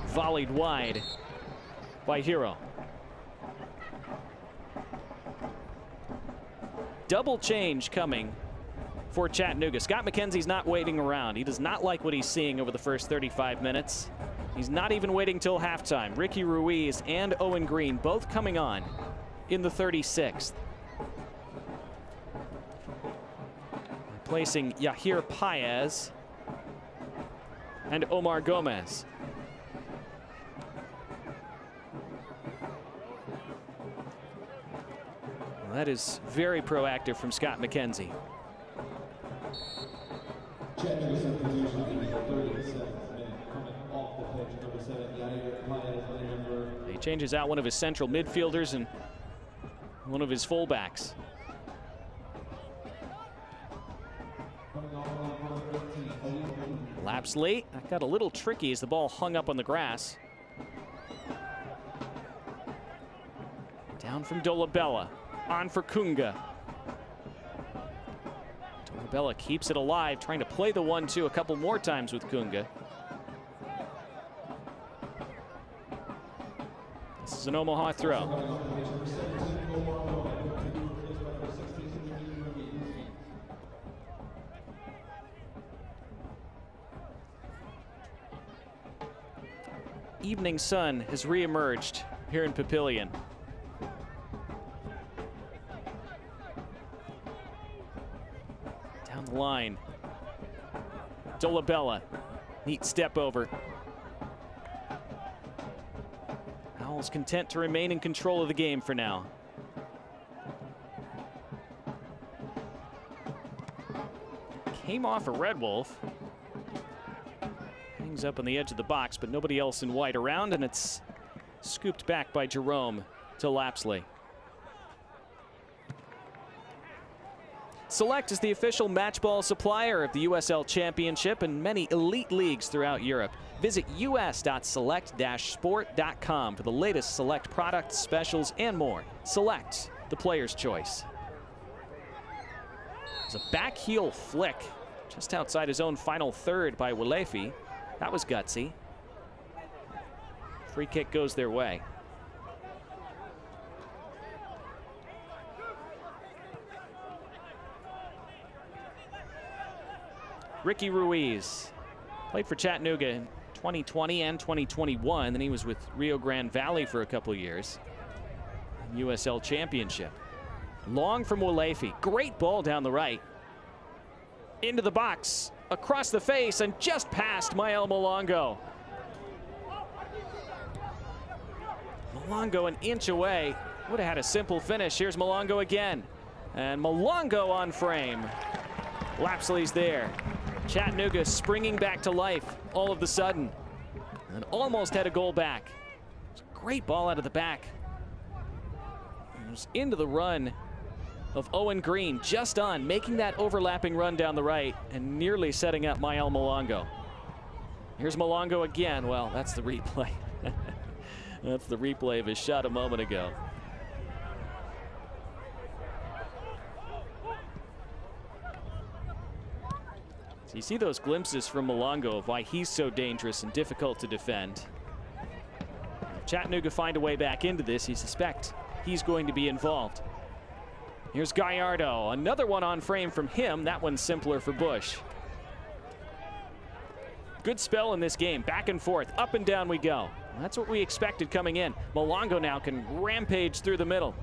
volleyed wide by Hero. Double change coming for Chattanooga. Scott McKenzie's not waiting around. He does not like what he's seeing over the first 35 minutes. He's not even waiting till halftime. Ricky Ruiz and Owen Green both coming on in the 36th. Replacing Yahir Paez and Omar Gomez. Well, that is very proactive from Scott McKenzie. He changes out one of his central midfielders and one of his fullbacks. Lapsley, that got a little tricky as the ball hung up on the grass. Down from Dolabella, on for Kunga. Dolabella keeps it alive, trying to play the 1-2 a couple more times with Kunga. This is an Omaha throw. Evening sun has reemerged here in Papillion. Down the line. Dolabella, neat step over. Owls content to remain in control of the game for now. Came off a Red Wolf. Hangs up on the edge of the box, but nobody else in white around, and it's scooped back by Jerome to Lapsley. Select is the official matchball supplier of the USL Championship and many elite leagues throughout Europe. Visit us.select-sport.com for the latest Select products, specials, and more. Select, the player's choice. It's a back heel flick just outside his own final third by Walefe. That was gutsy. Free kick goes their way. Ricky Ruiz played for Chattanooga 2020 and 2021. Then he was with Rio Grande Valley for a couple years. USL Championship. Long from Walefi. Great ball down the right. Into the box. Across the face and just past Mael Malongo. Malongo an inch away. Would have had a simple finish. Here's Malongo again. And Malongo on frame. Lapsley's there. Chattanooga springing back to life all of a sudden. And almost had a goal back. It's a great ball out of the back. It was into the run of Owen Green, just on, making that overlapping run down the right and nearly setting up Mael Malongo. Here's Malongo again. Well, that's the replay. That's the replay of his shot a moment ago. So you see those glimpses from Malongo of why he's so dangerous and difficult to defend. If Chattanooga find a way back into this, you suspect he's going to be involved. Here's Gallardo, another one on frame from him. That one's simpler for Bush. Good spell in this game, back and forth, up and down we go. That's what we expected coming in. Malongo now can rampage through the middle,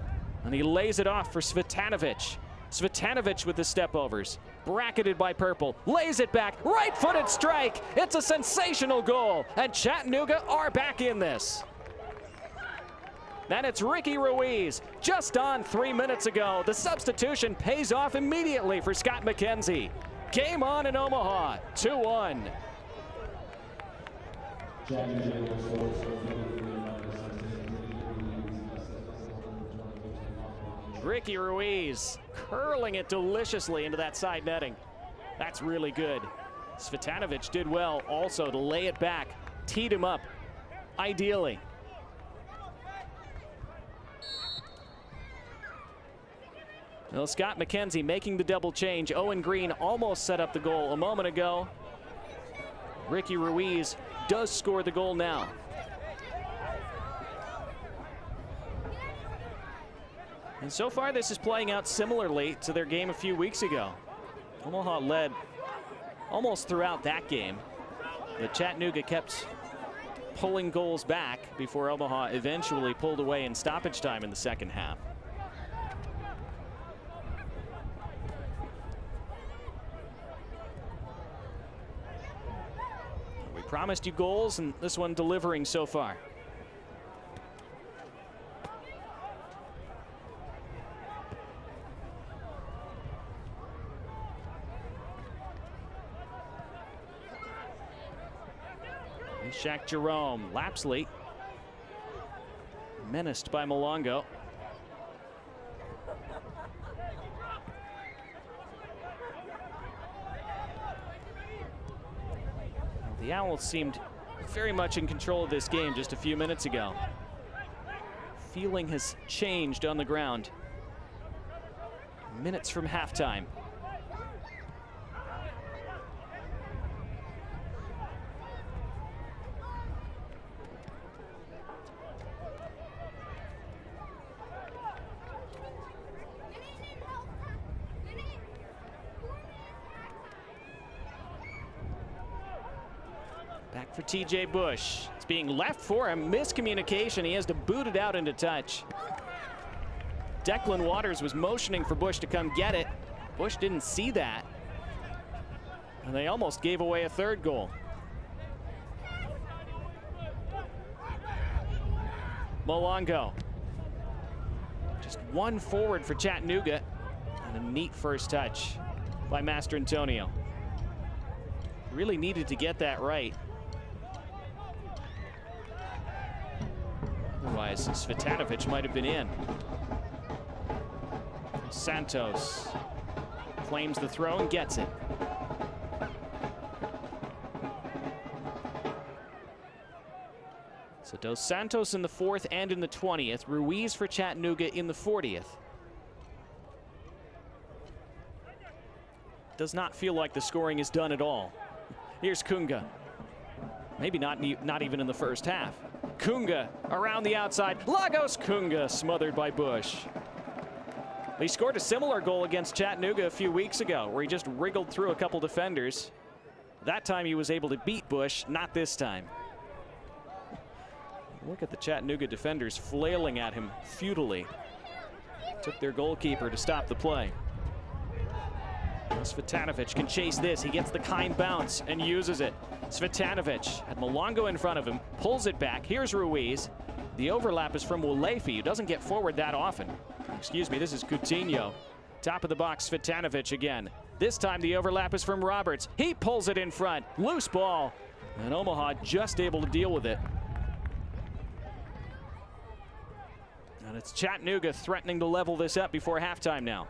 and he lays it off for Cvetanovic. Cvetanovic with the step-overs, bracketed by Purple, lays it back, right-footed strike. It's a sensational goal, and Chattanooga are back in this. Then it's Ricky Ruiz, just on 3 minutes ago. The substitution pays off immediately for Scott McKenzie. Game on in Omaha, 2-1. Ricky Ruiz curling it deliciously into that side netting. That's really good. Cvetanovic did well also to lay it back, teed him up ideally. Well, Scott McKenzie making the double change. Owen Green almost set up the goal a moment ago. Ricky Ruiz does score the goal now. And so far this is playing out similarly to their game a few weeks ago. Omaha led almost throughout that game, but Chattanooga kept pulling goals back before Omaha eventually pulled away in stoppage time in the second half. We promised you goals, and this one delivering so far. Shaq Jerome, Lapsley, menaced by Malongo. The Owls seemed very much in control of this game just a few minutes ago. Feeling has changed on the ground. Minutes from halftime. Back for TJ Bush. It's being left for him. Miscommunication. He has to boot it out into touch. Declan Waters was motioning for Bush to come get it. Bush didn't see that. And they almost gave away a third goal. Malongo. Just one forward for Chattanooga. And a neat first touch by Mastrantonio. Really needed to get that right. Otherwise, Cvetanovic might have been in. Santos claims the throw and gets it. So Dos Santos in the 4th and in the 20th. Ruiz for Chattanooga in the 40th. Does not feel like the scoring is done at all. Here's Kunga. Maybe not even in the first half. Kunga around the outside. Lagos Kunga smothered by Bush. He scored a similar goal against Chattanooga a few weeks ago where he just wriggled through a couple defenders That time he was able to beat Bush, not this time. Look at the Chattanooga defenders flailing at him futilely. Took their goalkeeper to stop the play. Cvitanovic can chase this. He gets the kind bounce and uses it. Cvitanovic had Malongo in front of him, pulls it back. Here's Ruiz. The overlap is from Wolefi, who doesn't get forward that often. Excuse me, this is Coutinho. Top of the box, Cvitanovic again. This time the overlap is from Roberts. He pulls it in front. Loose ball. And Omaha just able to deal with it. And it's Chattanooga threatening to level this up before halftime now.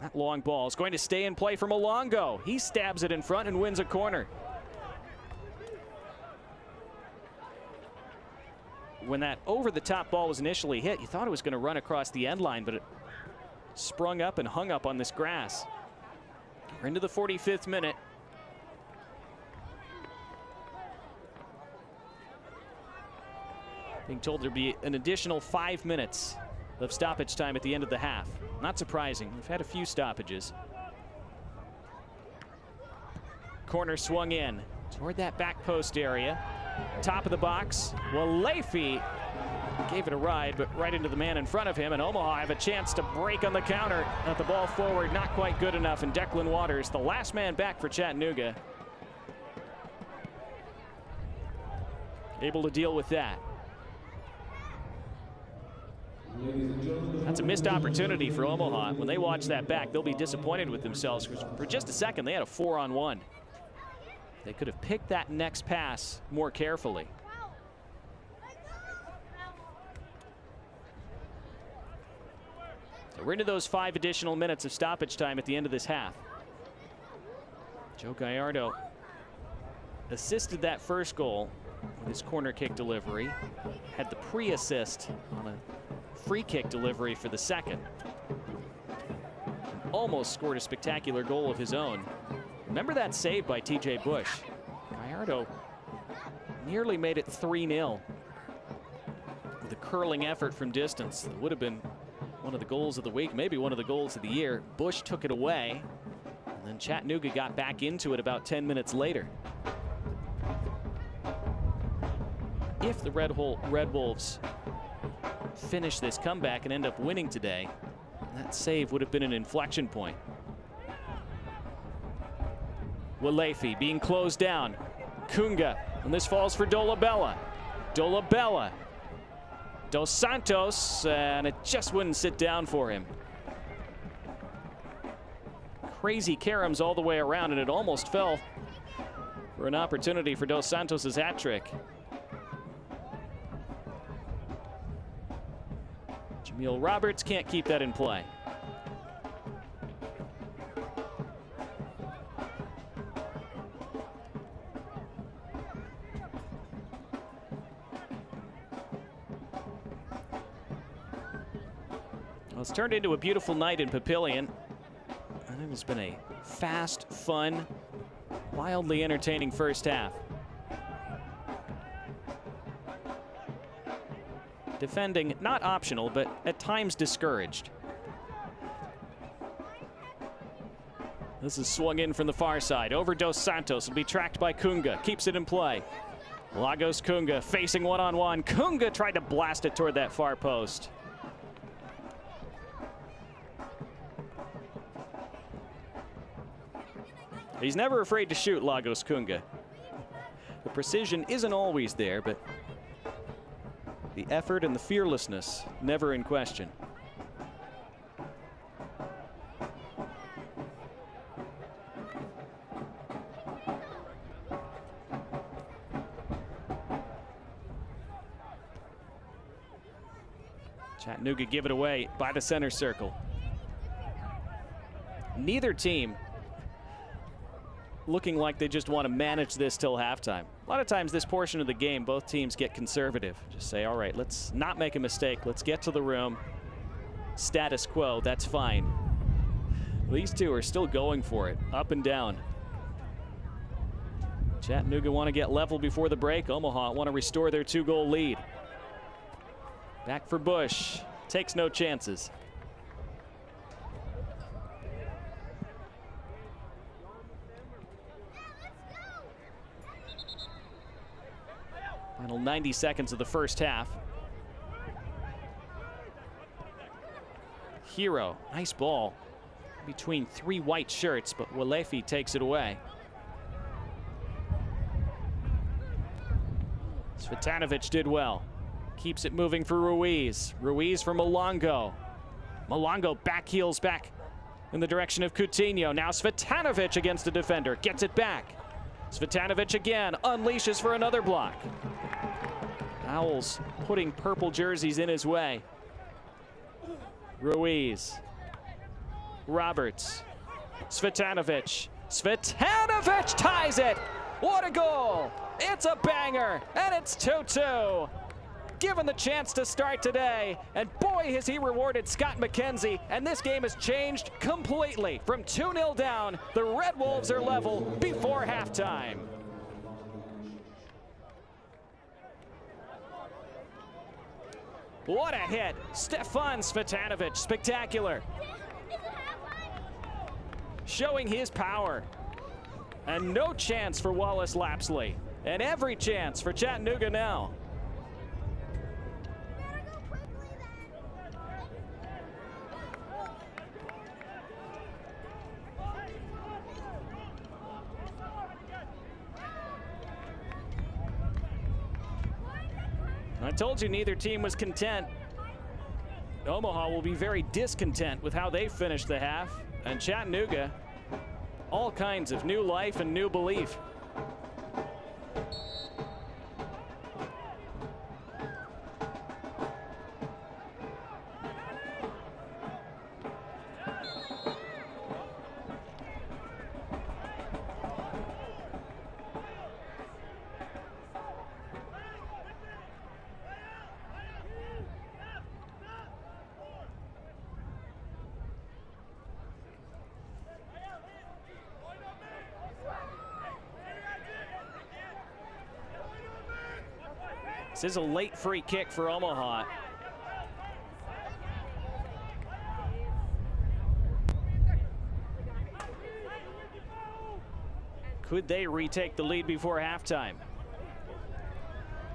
That long ball is going to stay in play for Malongo. He stabs it in front and wins a corner. When that over-the-top ball was initially hit, you thought it was going to run across the end line, but it sprung up and hung up on this grass. We're into the 45th minute. Being told there'd be an additional 5 minutes of stoppage time at the end of the half. Not surprising. We've had a few stoppages. Corner swung in toward that back post area. Top of the box. Wolefi gave it a ride, but right into the man in front of him. And Omaha have a chance to break on the counter. At the ball forward, not quite good enough. And Declan Waters, the last man back for Chattanooga, able to deal with that. That's a missed opportunity for Omaha. When they watch that back, they'll be disappointed with themselves. For just a second, they had a 4-on-1. They could have picked that next pass more carefully. So we're into those 5 additional minutes of stoppage time at the end of this half. Joe Gallardo assisted that first goal with his corner kick delivery. Had the pre-assist on a free kick delivery for the second. Almost scored a spectacular goal of his own. Remember that save by TJ Bush? Gallardo nearly made it 3-0 with a curling effort from distance. That would have been one of the goals of the week, maybe one of the goals of the year. Bush took it away, and then Chattanooga got back into it about 10 minutes later. If the Red Wolves finish this comeback and end up winning today, that save would have been an inflection point. Wolefi being closed down. Kunga, and this falls for Dolabella. Dolabella. Dos Santos, and it just wouldn't sit down for him. Crazy caroms all the way around, and it almost fell for an opportunity for Dos Santos' hat trick. Jameel Roberts can't keep that in play. Well, it's turned into a beautiful night in Papillion, and it has been a fast, fun, wildly entertaining first half. Defending not optional, but at times discouraged. This is swung in from the far side. Over Dos Santos, will be tracked by Kunga. Keeps it in play. Lagos Kunga facing one-on-one. Kunga tried to blast it toward that far post. He's never afraid to shoot, Lagos Kunga. The precision isn't always there, but the effort and the fearlessness never in question. Chattanooga give it away by the center circle. Neither team looking like they just want to manage this till halftime. A lot of times this portion of the game, both teams get conservative. Just say, all right, let's not make a mistake. Let's get to the room. Status quo, that's fine. These two are still going for it, up and down. Chattanooga want to get level before the break. Omaha want to restore their 2-goal lead. Back for Bush, takes no chances. Final 90 seconds of the first half. Hero, nice ball between 3 white shirts, but Walefi takes it away. Cvetanovic did well. Keeps it moving for Ruiz. Ruiz for Malongo. Malongo back heels back in the direction of Coutinho. Now Cvetanovic against a defender. Gets it back. Cvetanovic again. Unleashes for another block. Owls putting purple jerseys in his way. Ruiz. Roberts. Cvetanovic. Cvetanovic ties it! What a goal! It's a banger, and it's 2-2. Given the chance to start today, and boy has he rewarded Scott McKenzie, and this game has changed completely. From 2-0 down, the Red Wolves are level before halftime. What a hit. Stefan Cvetanovic, spectacular. Showing his power. And no chance for Wallace Lapsley. And every chance for Chattanooga now. I told you neither team was content. Omaha will be very discontent with how they finished the half. And Chattanooga, all kinds of new life and new belief. This is a late free kick for Omaha. Could they retake the lead before halftime?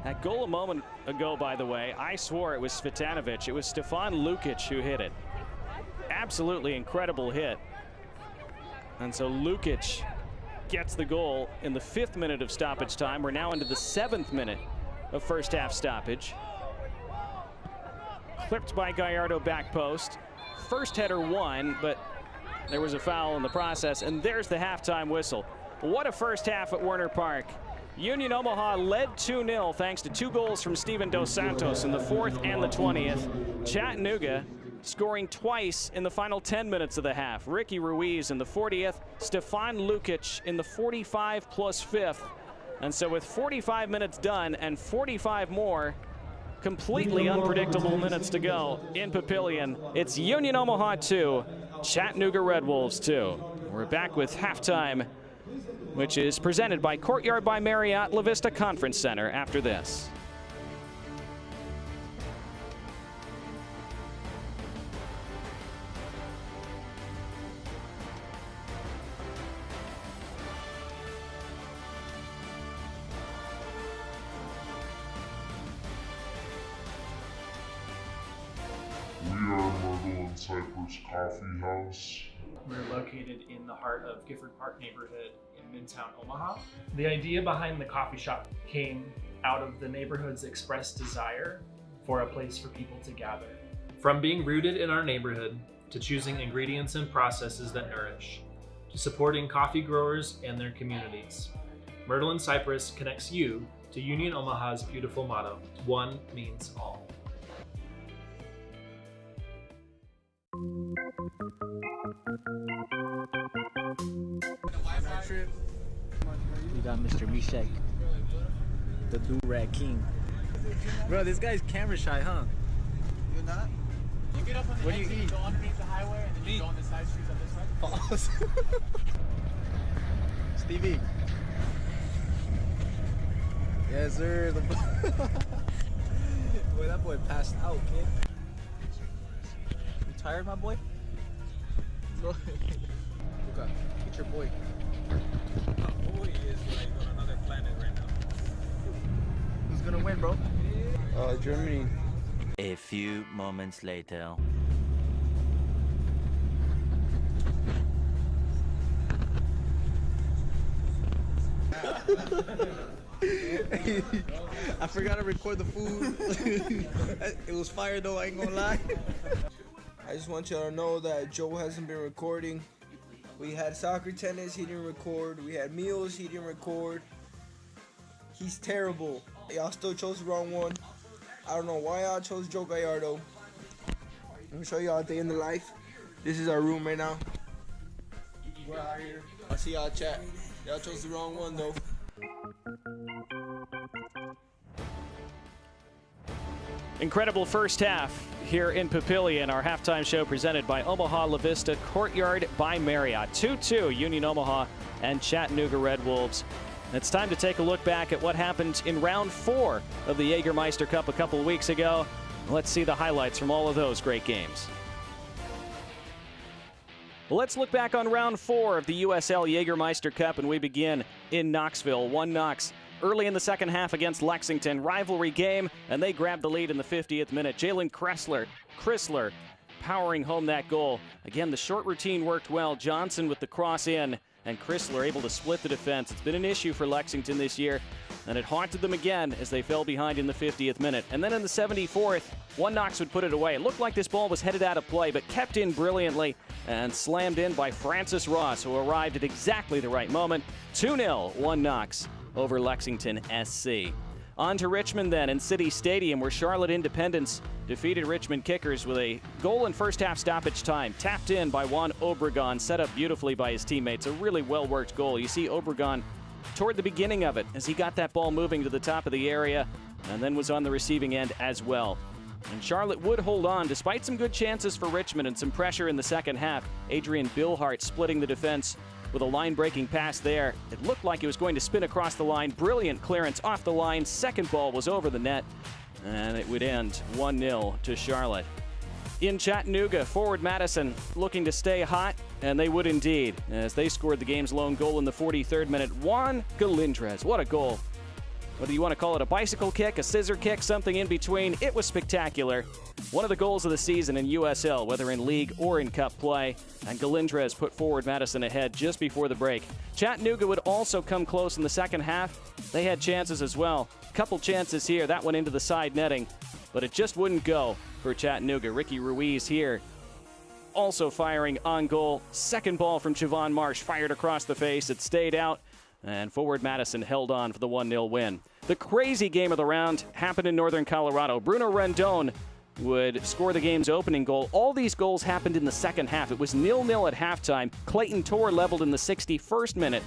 That goal a moment ago, by the way, I swore it was Cvetanovic. It was Stefan Lukic who hit it. Absolutely incredible hit. And so Lukic gets the goal in the 5th minute of stoppage time. We're now into the 7th minute of first half stoppage. Clipped by Gallardo back post. First header won, but there was a foul in the process, and there's the halftime whistle. What a first half at Werner Park. Union Omaha led 2-0 thanks to 2 goals from Steven Dos Santos in the 4th and the 20th. Chattanooga scoring twice in the final 10 minutes of the half. Ricky Ruiz in the 40th, Stefan Lukic in the 45 plus 5th. And so with 45 minutes done and 45 more completely unpredictable minutes to go in Papillion, it's Union Omaha 2, Chattanooga Red Wolves 2. We're back with halftime, which is presented by Courtyard by Marriott La Vista Conference Center after this.
We are Myrtle and Cypress Coffee House.
We're located in the heart of Gifford Park neighborhood in Midtown Omaha. The idea behind the coffee shop came out of the neighborhood's expressed desire for a place for people to gather. From being rooted in our neighborhood, to choosing ingredients and processes that nourish, to supporting coffee growers and their communities, Myrtle and Cypress connects you to Union Omaha's beautiful motto, one means all.
We got Mr. Mishek, the do-rag king. Bro, this guy's camera shy, huh?
You're not? You get up on the
what do you eat?
Go underneath the highway and then you go on the side streets on this side.
Pause. Stevie. Yes, sir. Boy, that boy passed out, kid. You tired, my boy? Luka, get your boy.
My boy is like on another planet right now.
Who's gonna win?
again, bro?
Germany.
A few moments later.
I forgot to record the food. It was fire though, I ain't gonna lie.
I just want y'all to know that Joe hasn't been recording. We had soccer tennis, he didn't record. We had meals, he didn't record. He's terrible. Y'all still chose the wrong one. I don't know why y'all chose Joe Gallardo. Let me show y'all a day in the life. This is our room right now. We're out here. I'll see y'all chat. Y'all chose the wrong one though.
Incredible first half here in Papillion, our halftime show presented by Omaha La Vista Courtyard by Marriott. 2-2, Union Omaha and Chattanooga Red Wolves. It's time to take a look back at what happened in round 4 of the Jägermeister Cup a couple weeks ago. Let's see the highlights from all of those great games. Let's look back on round 4 of the USL Jägermeister Cup, and we begin in Knoxville. 1 Knox early in the second half against Lexington. Rivalry game, and they grabbed the lead in the 50th minute. Jalen Chrysler powering home that goal. Again, the short routine worked well. Johnson with the cross in, and Chrysler able to split the defense. It's been an issue for Lexington this year, and it haunted them again as they fell behind in the 50th minute. And then in the 74th, 1 Knox would put it away. It looked like this ball was headed out of play, but kept in brilliantly and slammed in by Francis Ross, who arrived at exactly the right moment. 2-0, 1 Knox over Lexington SC. On to Richmond then in City Stadium, where Charlotte Independence defeated Richmond Kickers with a goal in first half stoppage time. Tapped in by Juan Obregon, set up beautifully by his teammates. A really well-worked goal. You see Obregon toward the beginning of it as he got that ball moving to the top of the area and then was on the receiving end as well. And Charlotte would hold on despite some good chances for Richmond and some pressure in the second half. Adrian Billhart splitting the defense with a line-breaking pass there. It looked like it was going to spin across the line. Brilliant clearance off the line. Second ball was over the net, and it would end 1-0 to Charlotte. In Chattanooga, forward Madison looking to stay hot, and they would indeed, as they scored the game's lone goal in the 43rd minute. Juan Galindrez, what a goal. Whether you want to call it a bicycle kick, a scissor kick, something in between, it was spectacular. One of the goals of the season in USL, whether in league or in cup play, and Galindrez put forward Madison ahead just before the break. Chattanooga would also come close in the second half. They had chances as well. Couple chances here, that went into the side netting, but it just wouldn't go for Chattanooga. Ricky Ruiz here also firing on goal. Second ball from Javon Marsh fired across the face. It stayed out, and forward Madison held on for the 1-0 win. The crazy game of the round happened in Northern Colorado. Bruno Rendon would score the game's opening goal. All these goals happened in the second half. It was 0-0 at halftime. Clayton Torr leveled in the 61st minute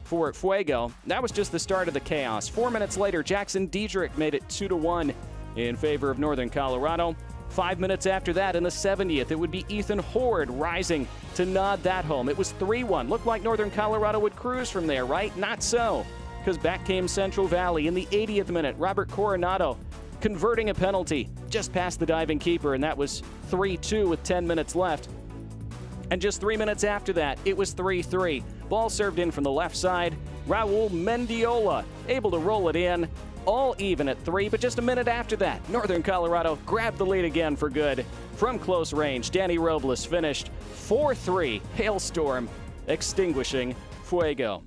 for Fuego. That was just the start of the chaos. 4 minutes later, Jackson Diedrich made it 2-1 in favor of Northern Colorado. 5 minutes after that, in the 70th, it would be Ethan Horde rising to nod that home. It was 3-1. Looked like Northern Colorado would cruise from there, right? Not so, because back came Central Valley in the 80th minute. Robert Coronado converting a penalty just past the diving keeper, and that was 3-2 with 10 minutes left. And just 3 minutes after that, it was 3-3. Ball served in from the left side. Raul Mendiola able to roll it in. All even at 3, but just a minute after that, Northern Colorado grabbed the lead again for good. From close range, Danny Robles finished 4-3, hailstorm extinguishing Fuego.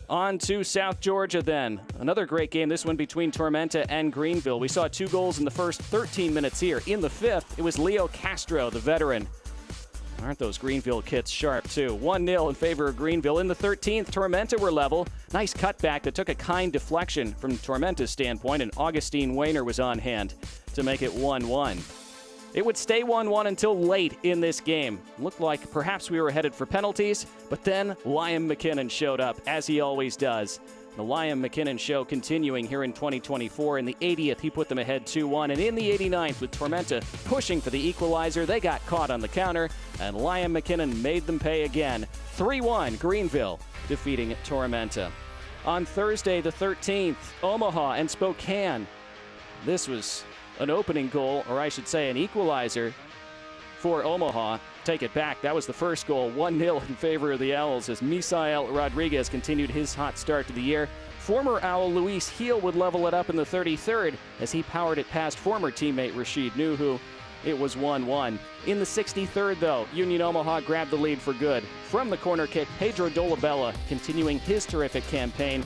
On to South Georgia then. Another great game, this one between Tormenta and Greenville. We saw 2 goals in the first 13 minutes here. In the 5th, it was Leo Castro, the veteran. Aren't those Greenville kits sharp, too? 1-0 in favor of Greenville. In the 13th, Tormenta were level. Nice cutback that took a kind deflection from Tormenta's standpoint, and Augustine Wayner was on hand to make it 1-1. It would stay 1-1 until late in this game. Looked like perhaps we were headed for penalties, but then Liam McKinnon showed up, as he always does. The Liam McKinnon show continuing here in 2024. In the 80th, he put them ahead 2-1. And in the 89th, with Tormenta pushing for the equalizer, they got caught on the counter, and Liam McKinnon made them pay again. 3-1, Greenville defeating Tormenta. On Thursday, the 13th, Omaha and Spokane. This was an opening goal, or I should say an equalizer for Omaha. Take it back. That was the first goal. 1-0 in favor of the Owls as Misael Rodriguez continued his hot start to the year. Former Owl Luis Heel would level it up in the 33rd as he powered it past former teammate Rashid Nuhu. It was 1-1. In the 63rd, though, Union Omaha grabbed the lead for good. From the corner kick, Pedro Dolabella continuing his terrific campaign.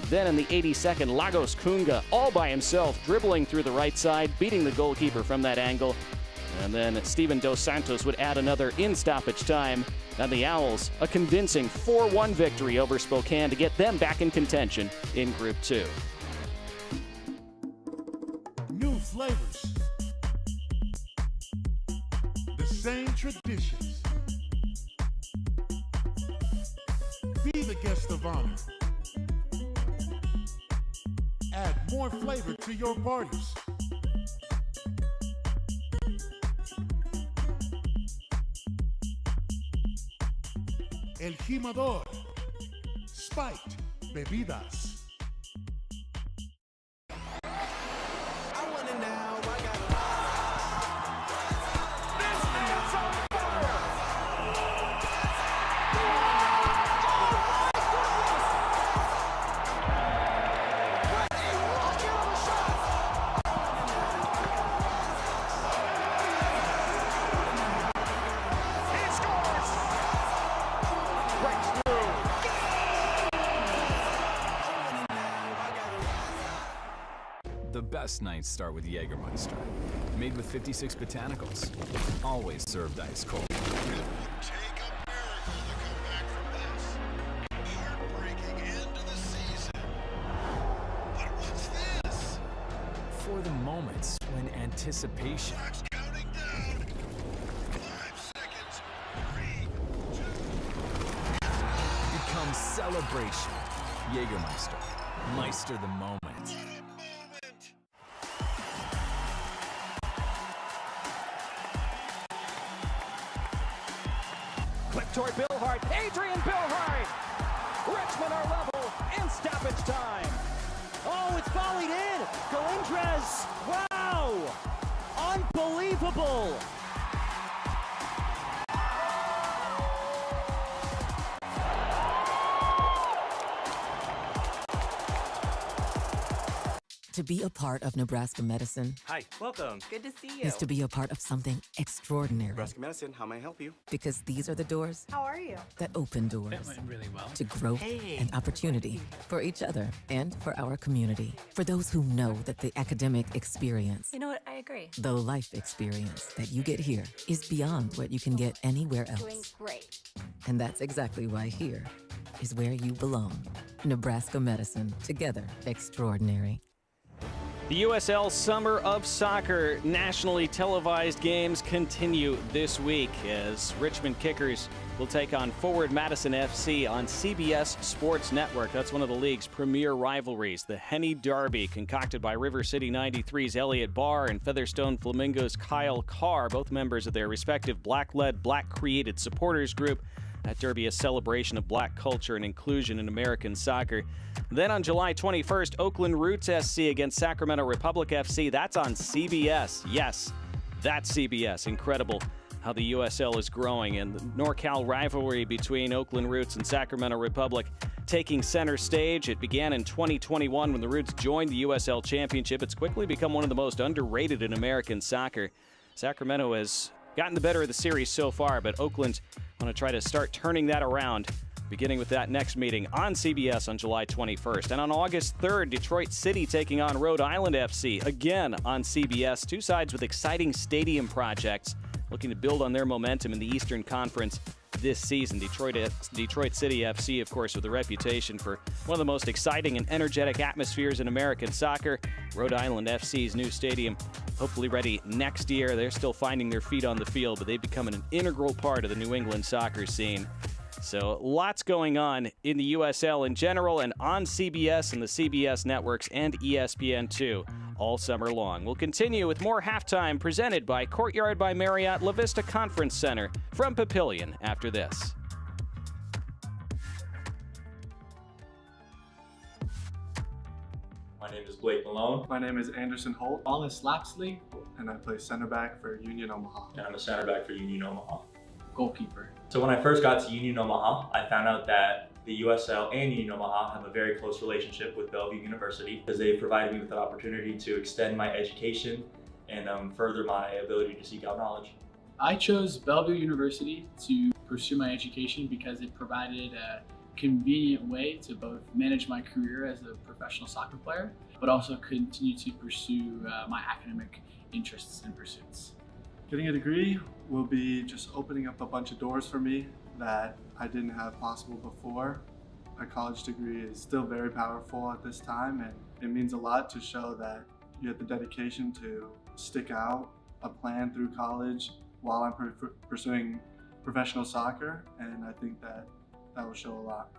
Then in the 82nd, Lagos Kunga, all by himself, dribbling through the right side, beating the goalkeeper from that angle. And then Steven Dos Santos would add another in stoppage time. And the Owls, a convincing 4-1 victory over Spokane to get them back in contention in Group 2.
New flavors. The same traditions. Be the guest of honor. Add more flavor to your parties. El Jimador. Spiked Bebidas.
The best nights start with Jägermeister. Made with 56 botanicals. Always served ice cold.
Take a miracle to come back from this. Heartbreaking end to the season. But what's this?
For the moments when anticipation
Clock's counting down. 5 seconds. 3, 2.
becomes celebration. Jägermeister. Meister the moment.
Clip toward Bill Hart. Adrian Bill Hart. Richmond are level in stoppage time.
Oh, it's volleyed in. Galindres. Wow. Unbelievable.
To be a part of Nebraska medicine
Hi, welcome.
Good to see you.
is to be a part of something extraordinary.
Nebraska Medicine, how may I help you?
Because these are the doors
How are you?
that open doors
That went really well.
to growth
Hey.
and opportunity for each other and for our community. For those who know that the academic experience,
You know what? I agree.
the life experience that you get here is beyond what you can get anywhere
Doing
else.
great.
And that's exactly why here is where you belong. Nebraska medicine, together extraordinary.
The USL Summer of Soccer nationally televised games continue this week as Richmond Kickers will take on Forward Madison FC on CBS Sports Network. That's one of the league's premier rivalries, the Henny Derby, concocted by River City 93's Elliot Barr and Featherstone Flamingo's Kyle Carr, both members of their respective black-led, black-created supporters group. That derby, a celebration of black culture and inclusion in American soccer. Then on July 21st, Oakland Roots SC against Sacramento Republic FC. That's on CBS. Yes, that's CBS. Incredible how the USL is growing, and the NorCal rivalry between Oakland Roots and Sacramento Republic taking center stage. It began in 2021 when the Roots joined the USL Championship. It's quickly become one of the most underrated in American soccer. Sacramento has gotten the better of the series so far, but Oakland want to try to start turning that around, beginning with that next meeting on CBS on July 21st. And on August 3rd, Detroit City taking on Rhode Island FC, again on CBS. Two sides with exciting stadium projects looking to build on their momentum in the Eastern Conference this season. Detroit City FC, of course, with a reputation for one of the most exciting and energetic atmospheres in American soccer. Rhode Island FC's new stadium, hopefully ready next year. They're still finding their feet on the field, but they've become an integral part of the New England soccer scene. So lots going on in the USL in general and on CBS and the CBS networks and ESPN2 all summer long. We'll continue with more halftime presented by Courtyard by Marriott La Vista Conference Center from Papillion after this.
My name is Blake Malone.
My name is Anderson Holt. Wallace Lapsley, and I play center back for Union Omaha.
And I'm a center back for Union Omaha.
Goalkeeper.
So when I first got to Union Omaha, I found out that the USL and Union Omaha have a very close relationship with Bellevue University because they've provided me with an opportunity to extend my education and further my ability to seek out knowledge.
I chose Bellevue University to pursue my education because it provided a convenient way to both manage my career as a professional soccer player, but also continue to pursue my academic interests and pursuits.
Getting a degree will be just opening up a bunch of doors for me that I didn't have possible before. A college degree is still very powerful at this time, and it means a lot to show that you have the dedication to stick out a plan through college while I'm pursuing professional soccer, and I think that will show a lot.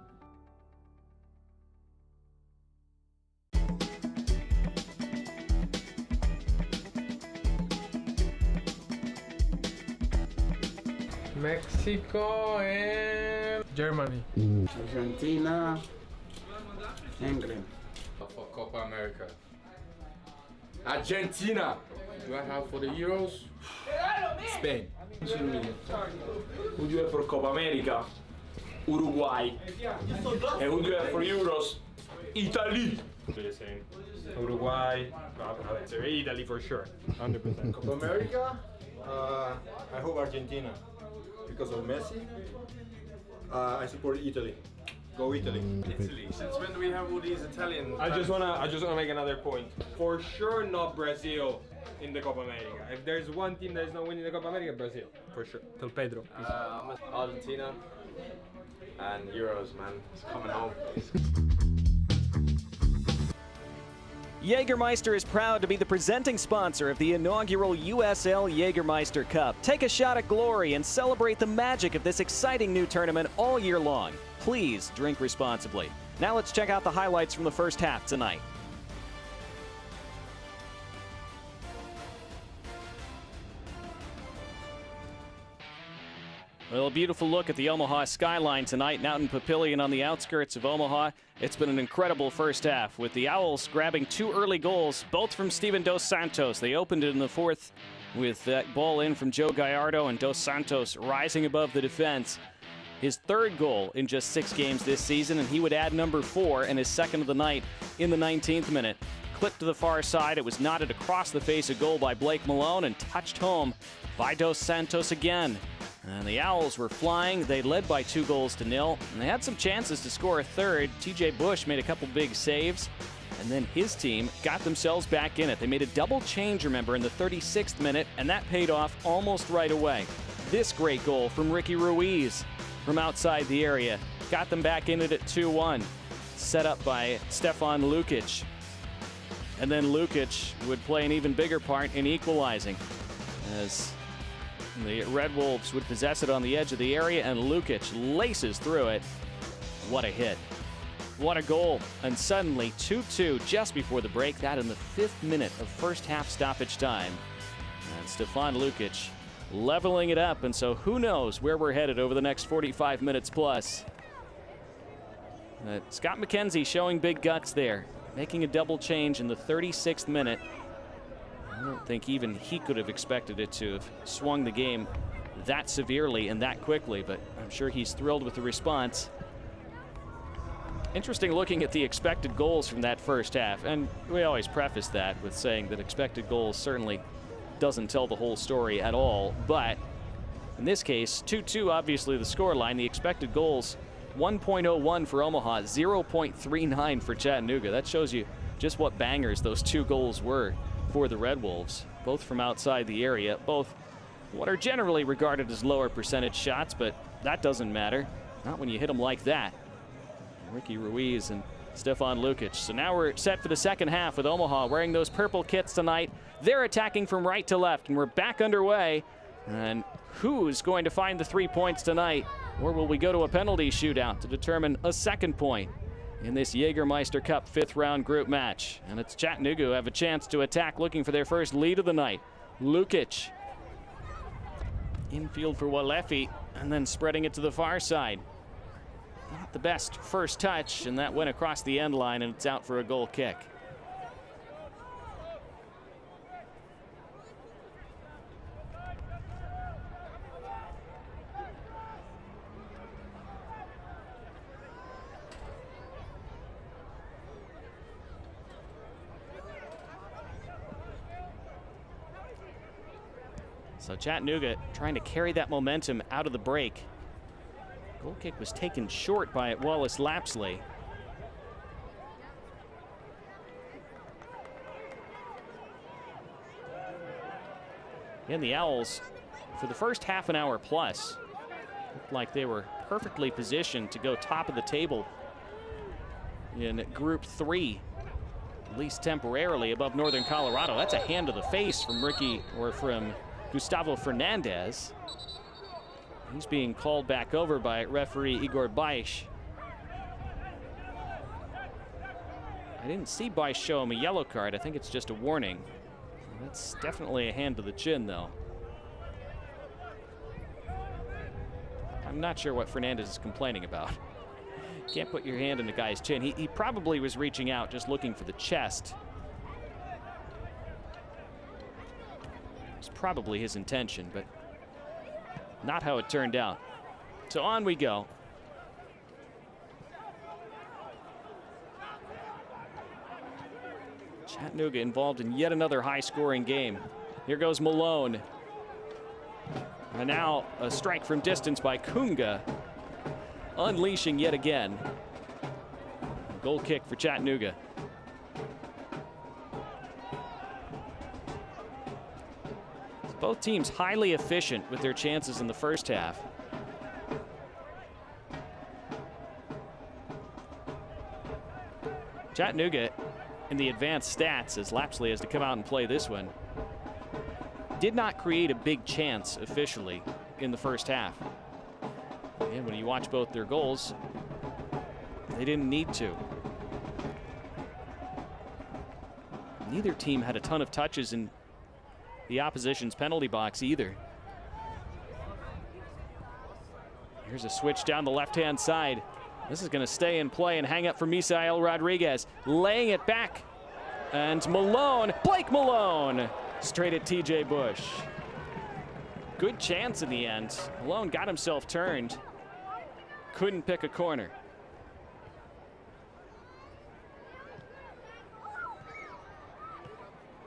Mexico and Germany.
Argentina, England.
For Copa America. Argentina. Do I have for the Euros? Spain.
Who do you have for Copa America? Uruguay. And who do you have for Euros? Italy. The same. Uruguay. Italy for sure. 100%.
Copa America, I hope Argentina. Because of Messi, I support Italy. Go Italy.
Italy.
Since when do we have all these Italian?
I just wanna make another point. For sure, not Brazil in the Copa America. If there's one team that is not winning the Copa America, Brazil for sure. Till Pedro.
Argentina and Euros, man. It's coming home.
Jägermeister is proud to be the presenting sponsor of the inaugural USL Jägermeister Cup. Take a shot at glory and celebrate the magic of this exciting new tournament all year long. Please drink responsibly. Now let's check out the highlights from the first half tonight. Well, a beautiful look at the Omaha skyline tonight, out in Papillion on the outskirts of Omaha. It's been an incredible first half, with the Owls grabbing 2 early goals, both from Steven Dos Santos. They opened it in the fourth with that ball in from Joe Gallardo, and Dos Santos rising above the defense. His 3rd goal in just 6 games this season, and he would add number 4 and his 2nd of the night in the 19th minute. Clipped to the far side, it was knotted across the face of goal by Blake Malone and touched home by Dos Santos again. And the Owls were flying. They led by 2-0, and they had some chances to score a third. TJ Bush made a couple big saves, and then his team got themselves back in it. They made a double change, remember, in the 36th minute, and that paid off almost right away. This great goal from Ricky Ruiz from outside the area got them back in it at 2-1, set up by Stefan Lukic. And then Lukic would play an even bigger part in equalizing, as the Red Wolves would possess it on the edge of the area, and Lukic laces through it. What a hit. What a goal. And suddenly 2-2 just before the break, that in the 5th minute of first half stoppage time. And Stefan Lukic leveling it up, and so who knows where we're headed over the next 45 minutes plus. Scott McKenzie showing big guts there, making a double change in the 36th minute. I don't think even he could have expected it to have swung the game that severely and that quickly, but I'm sure he's thrilled with the response. Interesting looking at the expected goals from that first half, and we always preface that with saying that expected goals certainly doesn't tell the whole story at all, but in this case, 2-2 obviously the scoreline. The expected goals, 1.01 for Omaha, 0.39 for Chattanooga. That shows you just what bangers those 2 goals were for the Red Wolves, both from outside the area, both what are generally regarded as lower percentage shots, but that doesn't matter, not when you hit them like that. Ricky Ruiz and Stefan Lukic. So now we're set for the second half with Omaha wearing those purple kits tonight. They're attacking from right to left, and we're back underway. And who's going to find the 3 points tonight? Or will we go to a penalty shootout to determine a 2nd point in this Jägermeister Cup 5th round group match? And it's Chattanooga who have a chance to attack, looking for their first lead of the night. Lukic infield for Walefi, and then spreading it to the far side. Not the best first touch, and that went across the end line, and it's out for a goal kick. So Chattanooga trying to carry that momentum out of the break. Goal kick was taken short by Wallace Lapsley. And the Owls, for the first half an hour plus, looked like they were perfectly positioned to go top of the table in Group 3, at least temporarily, above Northern Colorado. That's a hand to the face from Gustavo Fernandez. He's being called back over by referee Igor Baish. I didn't see Baish show him a yellow card. I think it's just a warning. That's definitely a hand to the chin, though. I'm not sure what Fernandez is complaining about. Can't put your hand in the guy's chin. He probably was reaching out, just looking for the chest. It's probably his intention, but not how it turned out. So on we go. Chattanooga involved in yet another high-scoring game. Here goes Malone. And now a strike from distance by Kunga, unleashing yet again. A goal kick for Chattanooga. Both teams highly efficient with their chances in the first half. Chattanooga in the advanced stats, as Lapsley has to come out and play this one, did not create a big chance officially in the first half. And when you watch both their goals, they didn't need to. Neither team had a ton of touches in the opposition's penalty box either. Here's a switch down the left-hand side. This is going to stay in play and hang up for Misael Rodriguez, laying it back. And Malone, Blake Malone, straight at TJ Bush. Good chance in the end. Malone got himself turned. Couldn't pick a corner.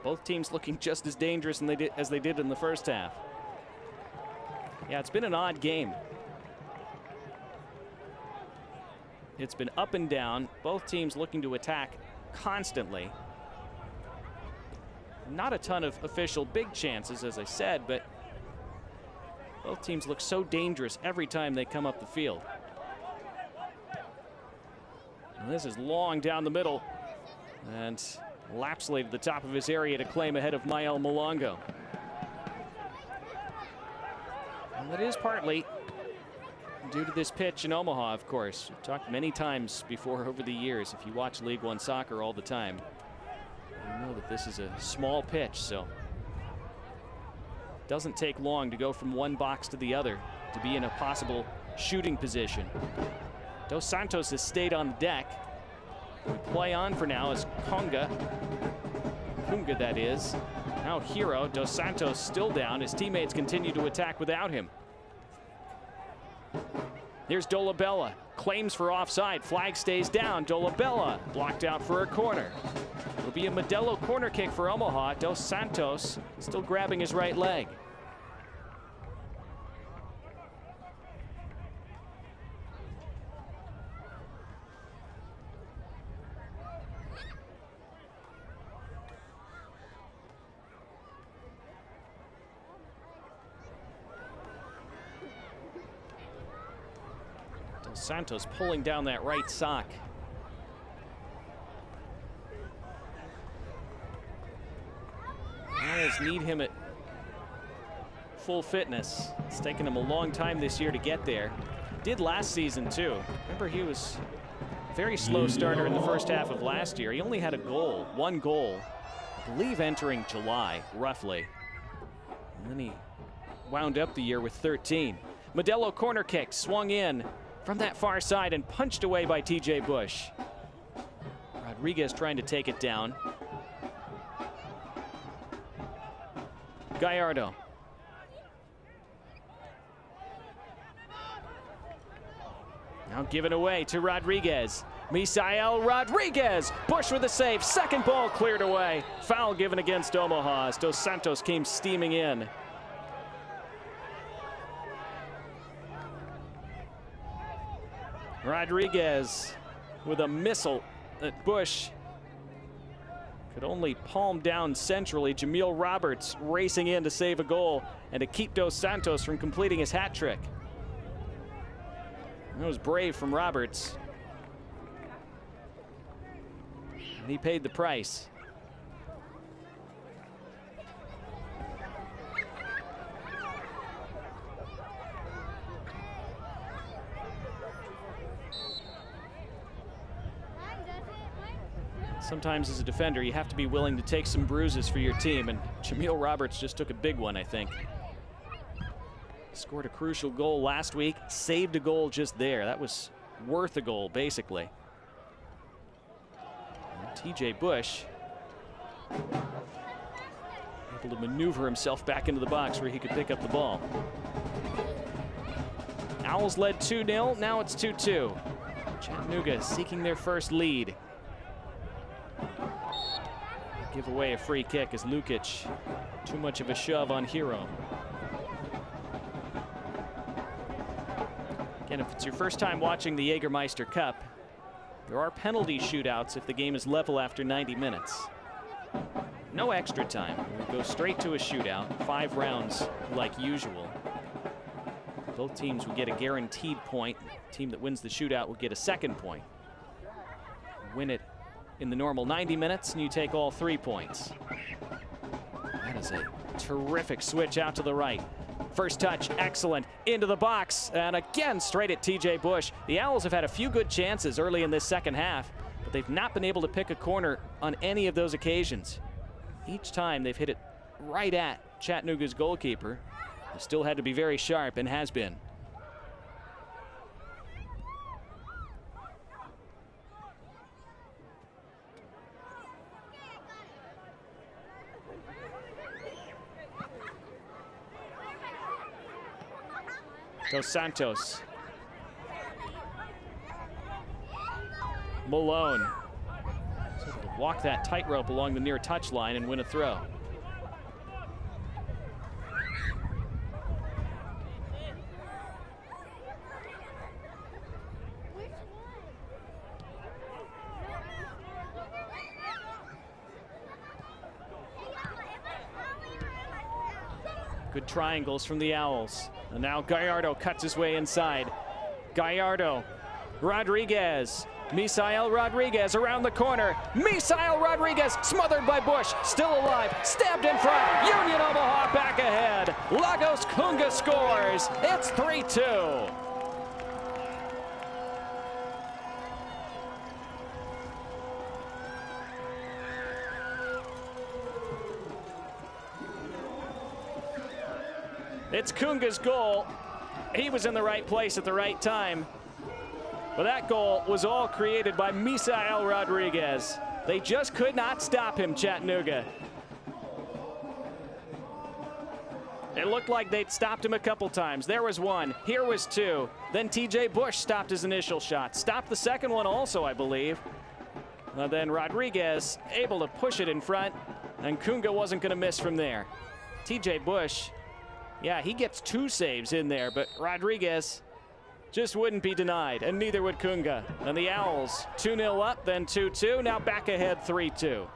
Both teams looking just as dangerous as they did in the first half. Yeah, it's been an odd game. It's been up and down. Both teams looking to attack constantly. Not a ton of official big chances, as I said, but both teams look so dangerous every time they come up the field. And this is long down the middle, and Lapsley to the top of his area to claim ahead of Mael Malongo. And that is partly due to this pitch in Omaha, of course. We've talked many times before over the years. If you watch League One soccer all the time, you know that this is a small pitch, so it doesn't take long to go from one box to the other to be in a possible shooting position. Dos Santos has stayed on the deck. We play on for now as Kunga that is. Now Hero, Dos Santos still down. His teammates continue to attack without him. Here's Dolabella, claims for offside, flag stays down. Dolabella blocked out for a corner. It'll be a Modelo corner kick for Omaha. Dos Santos still grabbing his right leg. Santos pulling down that right sock. Owls need him at full fitness. It's taken him a long time this year to get there. Did last season too. Remember, he was a very slow starter in the first half of last year. He only had one goal, I believe entering July, roughly. And then he wound up the year with 13. Modelo corner kick, swung in from that far side and punched away by TJ Bush. Rodriguez trying to take it down. Gallardo. Now given away to Rodriguez. Misael Rodriguez. Bush with a save. Second ball cleared away. Foul given against Omaha as Dos Santos came steaming in. Rodriguez with a missile that Bush could only palm down centrally. Jamil Roberts racing in to save a goal and to keep Dos Santos from completing his hat trick. That was brave from Roberts. And he paid the price. Sometimes as a defender, you have to be willing to take some bruises for your team, and Jamil Roberts just took a big one, I think. Scored a crucial goal last week, saved a goal just there. That was worth a goal, basically. And TJ Bush able to maneuver himself back into the box where he could pick up the ball. Owls led 2-0, now it's 2-2. Chattanooga seeking their first lead. Give away a free kick as Lukic, too much of a shove on Hero. Again, if it's your first time watching the Jägermeister Cup, there are penalty shootouts if the game is level after 90 minutes. No extra time. We'll go straight to a shootout, 5 rounds like usual. Both teams will get a guaranteed point. The team that wins the shootout will get a second point. Win it in the normal 90 minutes, and you take all 3 points. That is a terrific switch out to the right. First touch, excellent, into the box, and again straight at TJ Bush. The Owls have had a few good chances early in this second half, but they've not been able to pick a corner on any of those occasions. Each time they've hit it right at Chattanooga's goalkeeper. They still had to be very sharp, and has been. Dos Santos. Malone. He's able to walk that tightrope along the near touchline and win a throw. Good triangles from the Owls. And now Gallardo cuts his way inside. Gallardo, Rodriguez, Misael Rodriguez around the corner. Misael Rodriguez smothered by Bush, still alive, stabbed in front. Union Omaha back ahead. Lagos Kunga scores. It's 3-2. It's Kunga's goal. He was in the right place at the right time. But that goal was all created by Misael Rodriguez. They just could not stop him, Chattanooga. It looked like they'd stopped him a couple times. There was one, here was two. Then TJ Bush stopped his initial shot. Stopped the second one also, I believe. And then Rodriguez able to push it in front, and Kunga wasn't gonna miss from there. TJ Bush, yeah, he gets 2 saves in there, but Rodriguez just wouldn't be denied, and neither would Kunga. And the Owls 2-0 up, then 2-2, now back ahead 3-2.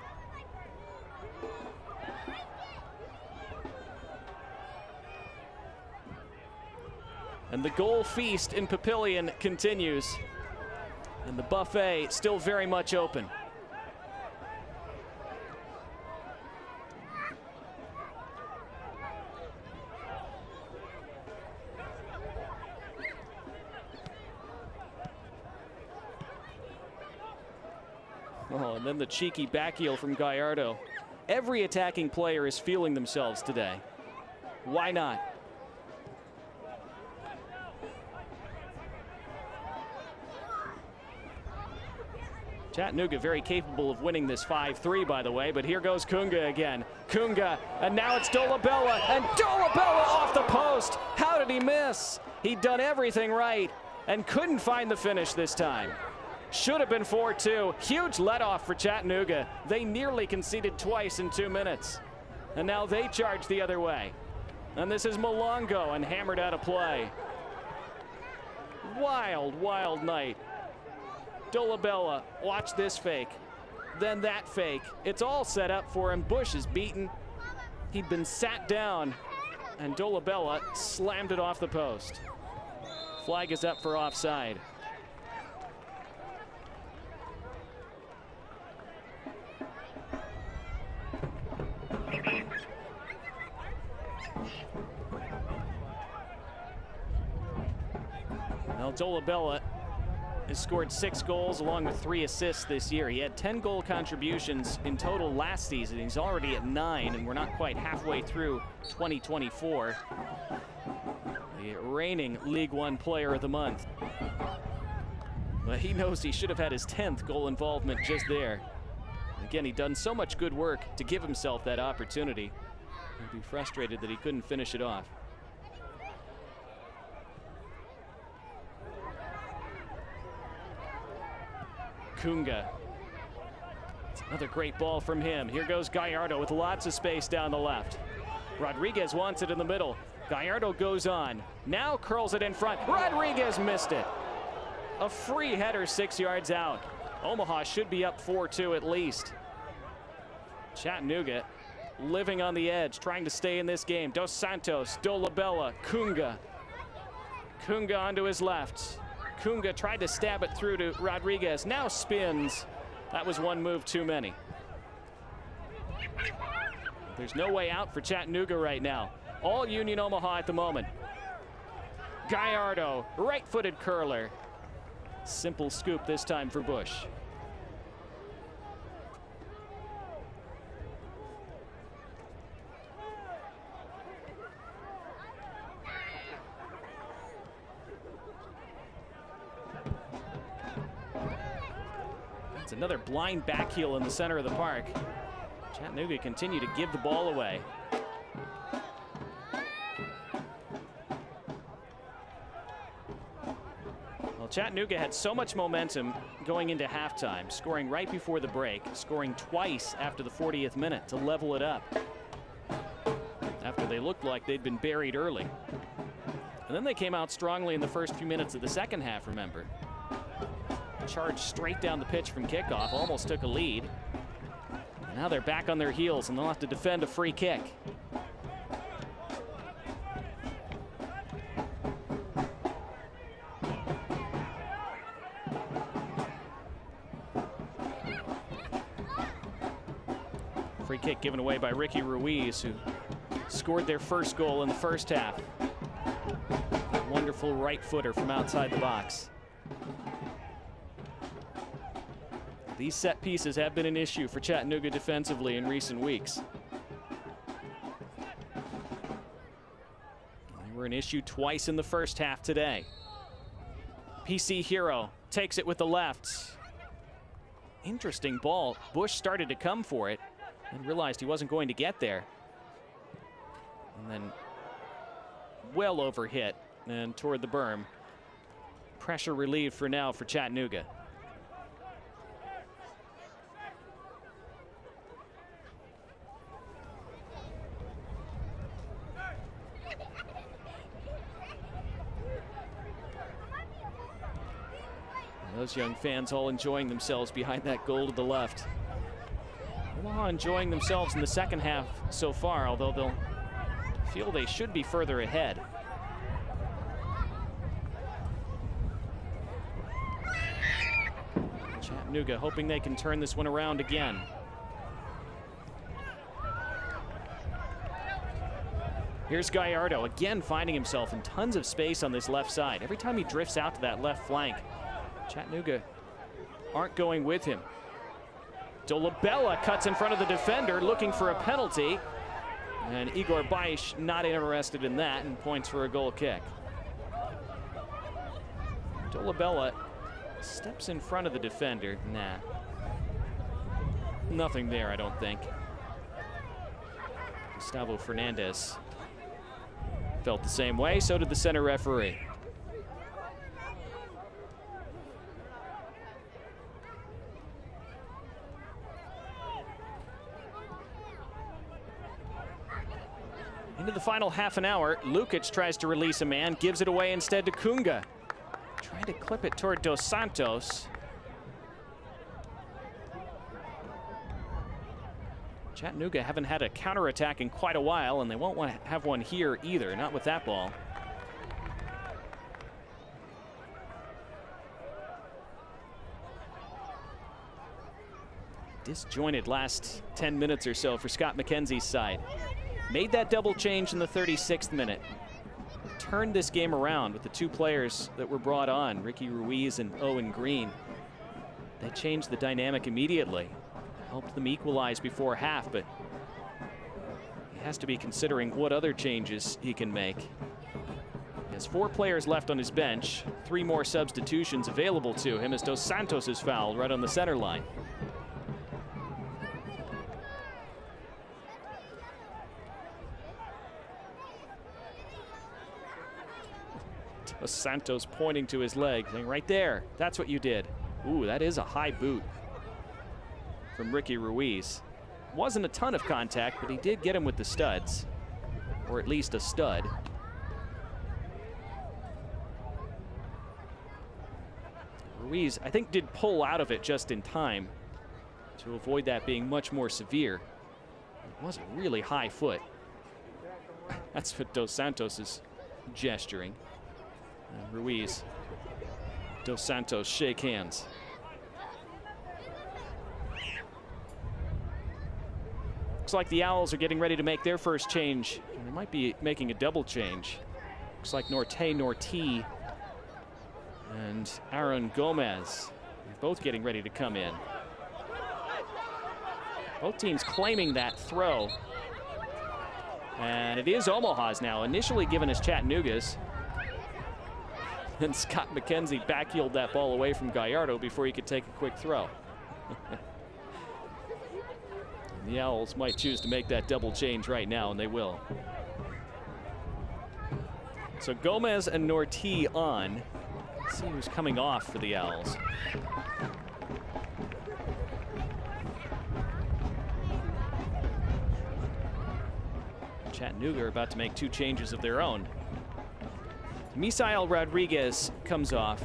And the goal feast in Papillion continues, and the buffet still very much open. Oh, and then the cheeky back heel from Gallardo. Every attacking player is feeling themselves today. Why not? Chattanooga very capable of winning this 5-3, by the way, but here goes Kunga again. Kunga, and now it's Dolabella, and Dolabella off the post. How did he miss? He'd done everything right and couldn't find the finish this time. Should have been 4-2. Huge let-off for Chattanooga. They nearly conceded twice in 2 minutes. And now they charge the other way. And this is Malongo, and hammered out of play. wild, wild night. Dolabella, watch this fake, then that fake. It's all set up for him. Bush is beaten. He'd been sat down, and Dolabella slammed it off the post. Flag is up for offside. Now Dolabella has scored 6 goals along with 3 assists this year. He had 10 goal contributions in total last season. He's already at 9, and we're not quite halfway through 2024. The reigning League One Player of the Month. But he knows he should have had his 10th goal involvement just there. Again, he'd done so much good work to give himself that opportunity. He'd be frustrated that he couldn't finish it off. Kunga. It's another great ball from him. Here goes Gallardo with lots of space down the left. Rodriguez wants it in the middle. Gallardo goes on. Now curls it in front. Rodriguez missed it. A free header 6 yards out. Omaha should be up 4-2 at least. Chattanooga living on the edge, trying to stay in this game. Dos Santos, Dolabella, Kunga. Kunga onto his left. Kunga tried to stab it through to Rodriguez, now spins. That was one move too many. There's no way out for Chattanooga right now. All Union Omaha at the moment. Gallardo, right-footed curler. Simple scoop this time for Bush. Another blind back heel in the center of the park. Chattanooga continue to give the ball away. Well, Chattanooga had so much momentum going into halftime, scoring right before the break, scoring twice after the 40th minute to level it up, after they looked like they'd been buried early. And then they came out strongly in the first few minutes of the second half, remember. Charged straight down the pitch from kickoff, almost took a lead. And now they're back on their heels and they'll have to defend a free kick. Free kick given away by Ricky Ruiz, who scored their first goal in the first half. Wonderful right footer from outside the box. These set pieces have been an issue for Chattanooga defensively in recent weeks. They were an issue twice in the first half today. PC Hero takes it with the left. Interesting ball. Bush started to come for it and realized he wasn't going to get there. And then well overhit and toward the berm. Pressure relieved for now for Chattanooga. Those young fans all enjoying themselves behind that goal to the left. Omaha enjoying themselves in the second half so far, although they'll feel they should be further ahead. Chattanooga hoping they can turn this one around again. Here's Gallardo again, finding himself in tons of space on this left side. Every time he drifts out to that left flank, Chattanooga aren't going with him. Dolabella cuts in front of the defender, looking for a penalty. And Igor Baish not interested in that and points for a goal kick. Dolabella steps in front of the defender. Nah. Nothing there, I don't think. Gustavo Fernandez felt the same way, so did the center referee. Into the final half an hour, Lukic tries to release a man, gives it away instead to Kunga. Tried to clip it toward Dos Santos. Chattanooga haven't had a counterattack in quite a while, and they won't want to have one here either, not with that ball. Disjointed last 10 minutes or so for Scott McKenzie's side. Made that double change in the 36th minute. Turned this game around with the two players that were brought on, Ricky Ruiz and Owen Green. They changed the dynamic immediately. Helped them equalize before half, but he has to be considering what other changes he can make. He has 4 players left on his bench, 3 more substitutions available to him as Dos Santos is fouled right on the center line. Dos Santos pointing to his leg, saying, right there, that's what you did. Ooh, that is a high boot from Ricky Ruiz. Wasn't a ton of contact, but he did get him with the studs, or at least a stud. Ruiz, I think, did pull out of it just in time to avoid that being much more severe. It was a really high foot. That's what Dos Santos is gesturing. Ruiz, Dos Santos shake hands. Looks like the Owls are getting ready to make their first change. They might be making a double change. Looks like Norti and Aaron Gomez, both getting ready to come in. Both teams claiming that throw. And it is Omaha's now, initially given as Chattanooga's. And Scott McKenzie backheeled that ball away from Gallardo before he could take a quick throw. The Owls might choose to make that double change right now, and they will. So Gomez and Norti on. Let's see who's coming off for the Owls. Chattanooga are about to make 2 changes of their own. Misael Rodriguez comes off,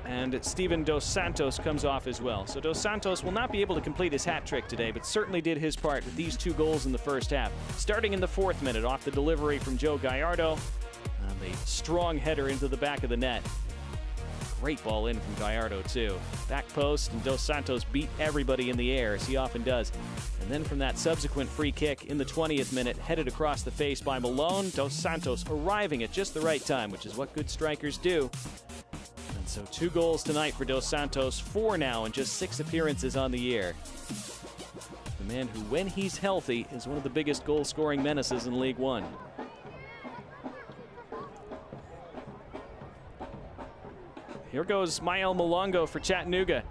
and Steven Dos Santos comes off as well. So Dos Santos will not be able to complete his hat trick today, but certainly did his part with these 2 goals in the first half. Starting in the 4th minute off the delivery from Joe Gallardo, the strong header into the back of the net. Great ball in from Gallardo too. Back post, and Dos Santos beat everybody in the air, as he often does. And then from that subsequent free kick in the 20th minute, headed across the face by Malone, Dos Santos arriving at just the right time, which is what good strikers do. And so 2 goals tonight for Dos Santos, 4 now in just 6 appearances on the year. The man who, when he's healthy, is one of the biggest goal-scoring menaces in League One. Here goes Mael Malongo for Chattanooga.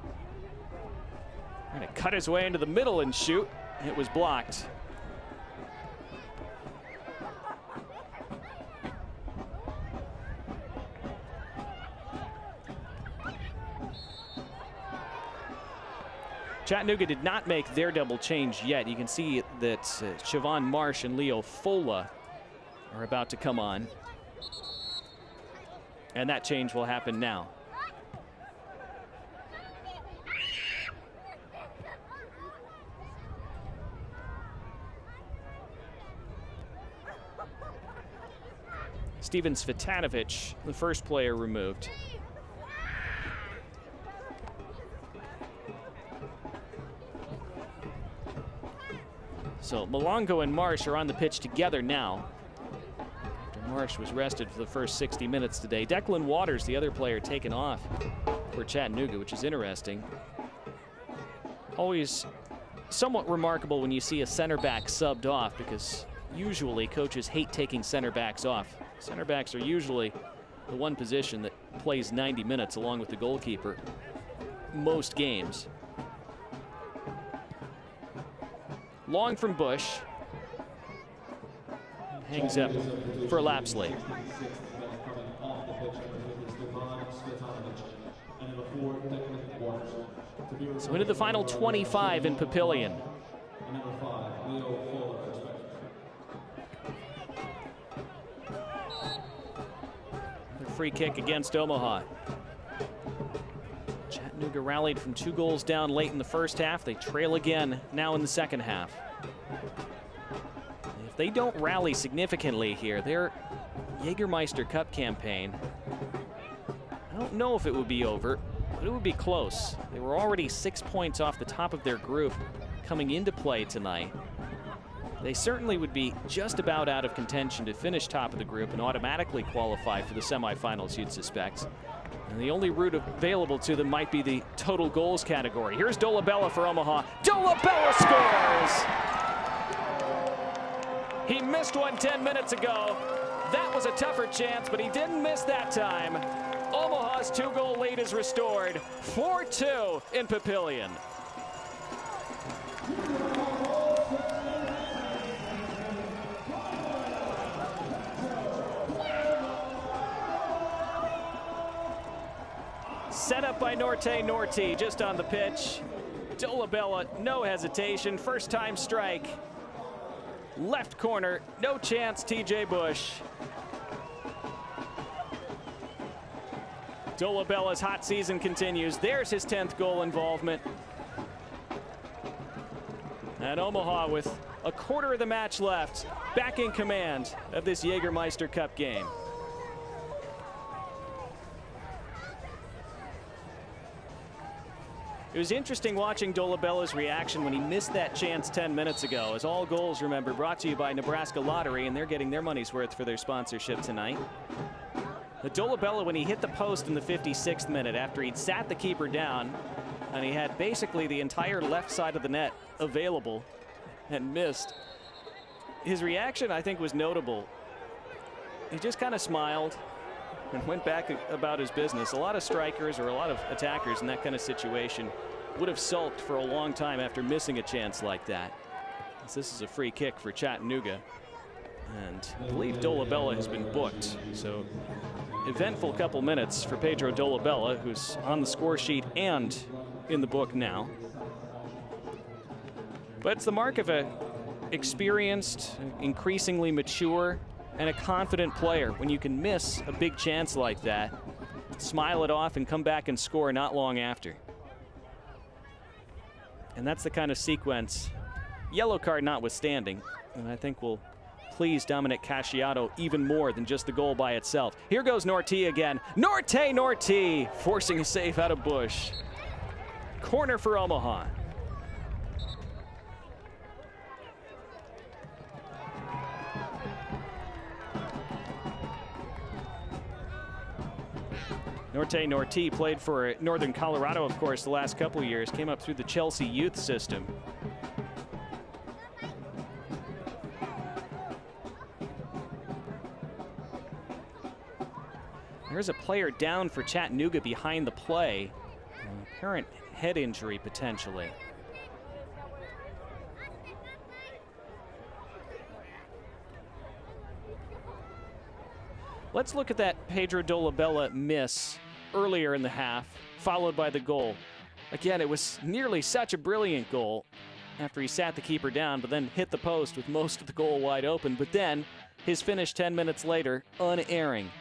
Trying to cut his way into the middle and shoot. It was blocked. Chattanooga did not make their double change yet. You can see that Siobhan Marsh and Leo Fola are about to come on. And that change will happen now. Steven Svitanovic, the first player removed. So Malongo and Marsh are on the pitch together now. After Marsh was rested for the first 60 minutes today. Declan Waters, the other player, taken off for Chattanooga, which is interesting. Always somewhat remarkable when you see a center back subbed off, because usually coaches hate taking center backs off. Center backs are usually the one position that plays 90 minutes along with the goalkeeper most games. Long from Bush. Hangs up for Lapsley. So into the final 25 in Papillion. free kick against Omaha. Chattanooga rallied from 2 goals down late in the first half. They trail again now in the second half. If they don't rally significantly here, their Jägermeister Cup campaign, I don't know if it would be over, but it would be close. They were already 6 points off the top of their group coming into play tonight. They certainly would be just about out of contention to finish top of the group and automatically qualify for the semifinals, you'd suspect. And the only route available to them might be the total goals category. Here's Dolabella for Omaha. Dolabella scores! He missed one 10 minutes ago. That was a tougher chance, but he didn't miss that time. Omaha's 2-goal lead is restored. 4-2 in Papillion. Set up by Norte just on the pitch. Dolabella, no hesitation, first time strike. Left corner, no chance, TJ Bush. Dolabella's hot season continues. There's his 10th goal involvement. And Omaha, with a quarter of the match left, back in command of this Jägermeister Cup game. It was interesting watching Dolabella's reaction when he missed that chance 10 minutes ago. As all goals, remember, brought to you by Nebraska Lottery, and they're getting their money's worth for their sponsorship tonight. But Dolabella, when he hit the post in the 56th minute after he'd sat the keeper down, and he had basically the entire left side of the net available and missed, his reaction, I think, was notable. He just kind of smiled and went back about his business. A lot of strikers or a lot of attackers in that kind of situation would have sulked for a long time after missing a chance like that. This is a free kick for Chattanooga, and I believe Dolabella has been booked. So eventful couple minutes for Pedro Dolabella, who's on the score sheet and in the book now. But it's the mark of a experienced, increasingly mature, and a confident player when you can miss a big chance like that, smile it off, and come back and score not long after. And that's the kind of sequence, yellow card notwithstanding, and I think will please Dominic Casciato even more than just the goal by itself. Here goes Norte again. Norte, forcing a save out of Bush. Corner for Omaha. Norte played for Northern Colorado, of course, the last couple years. Came up through the Chelsea Youth system. There's a player down for Chattanooga behind the play. An apparent head injury, potentially. Let's look at that Pedro Dolabella miss earlier in the half, followed by the goal. Again, it was nearly such a brilliant goal after he sat the keeper down, but then hit the post with most of the goal wide open. But then his finish 10 minutes later, unerring.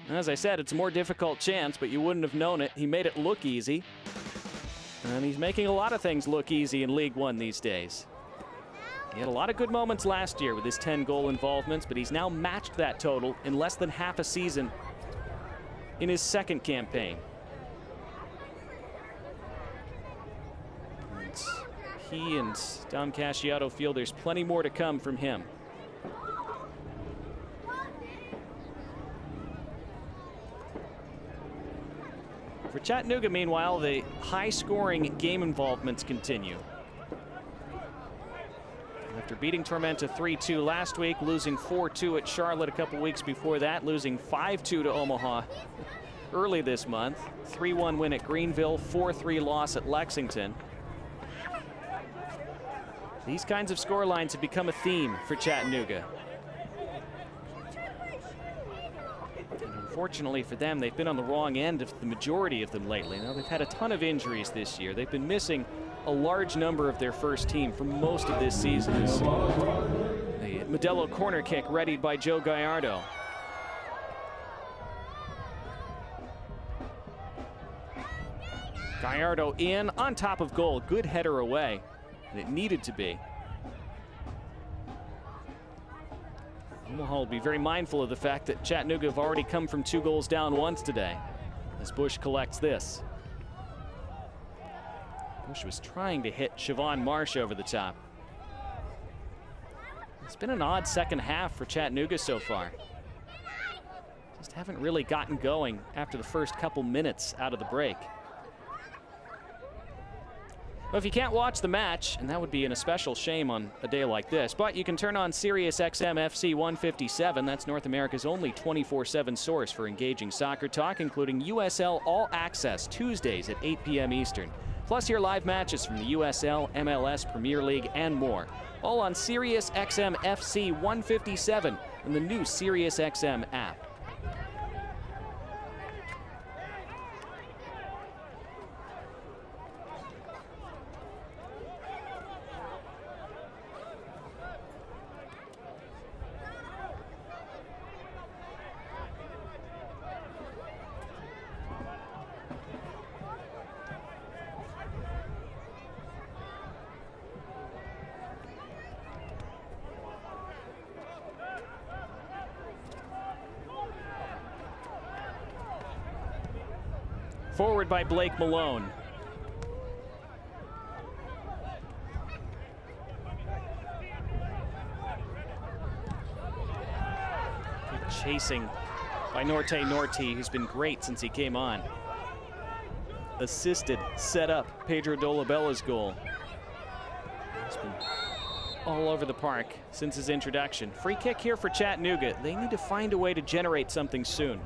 As I said, it's a more difficult chance, but you wouldn't have known it. He made it look easy. And he's making a lot of things look easy in League One these days. He had a lot of good moments last year with his 10-goal involvements, but he's now matched that total in less than half a season in his second campaign. And he and Dom Casciato feel there's plenty more to come from him. For Chattanooga, meanwhile, the high-scoring game involvements continue. After beating Tormenta 3-2 last week, losing 4-2 at Charlotte a couple weeks before that, losing 5-2 to Omaha early this month, 3-1 win at Greenville, 4-3 loss at Lexington. These kinds of scorelines have become a theme for Chattanooga. And unfortunately for them, they've been on the wrong end of the majority of them lately. Now, they've had a ton of injuries this year. They've been missing a large number of their first team for most of this season. A Modelo corner kick readied by Joe Gallardo. Gallardo in, on top of goal. Good header away, and it needed to be. Omaha will be very mindful of the fact that Chattanooga have already come from 2 goals down once today, as Bush collects this. Bush was trying to hit Siobhan Marsh over the top. It's been an odd second half for Chattanooga so far. Just haven't really gotten going after the first couple minutes out of the break. Well, if you can't watch the match, and that would be a special shame on a day like this, but you can turn on Sirius XM FC 157. That's North America's only 24/7 source for engaging soccer talk, including USL All Access Tuesdays at 8 p.m. Eastern. Plus your live matches from the USL, MLS, Premier League, and more. All on Sirius XM FC 157 and the new Sirius XM app. Forward by Blake Malone. Good chasing by Norte Norti, who's been great since he came on. Assisted, set up Pedro Dolabella's goal. He's been all over the park since his introduction. Free kick here for Chattanooga. They need to find a way to generate something soon.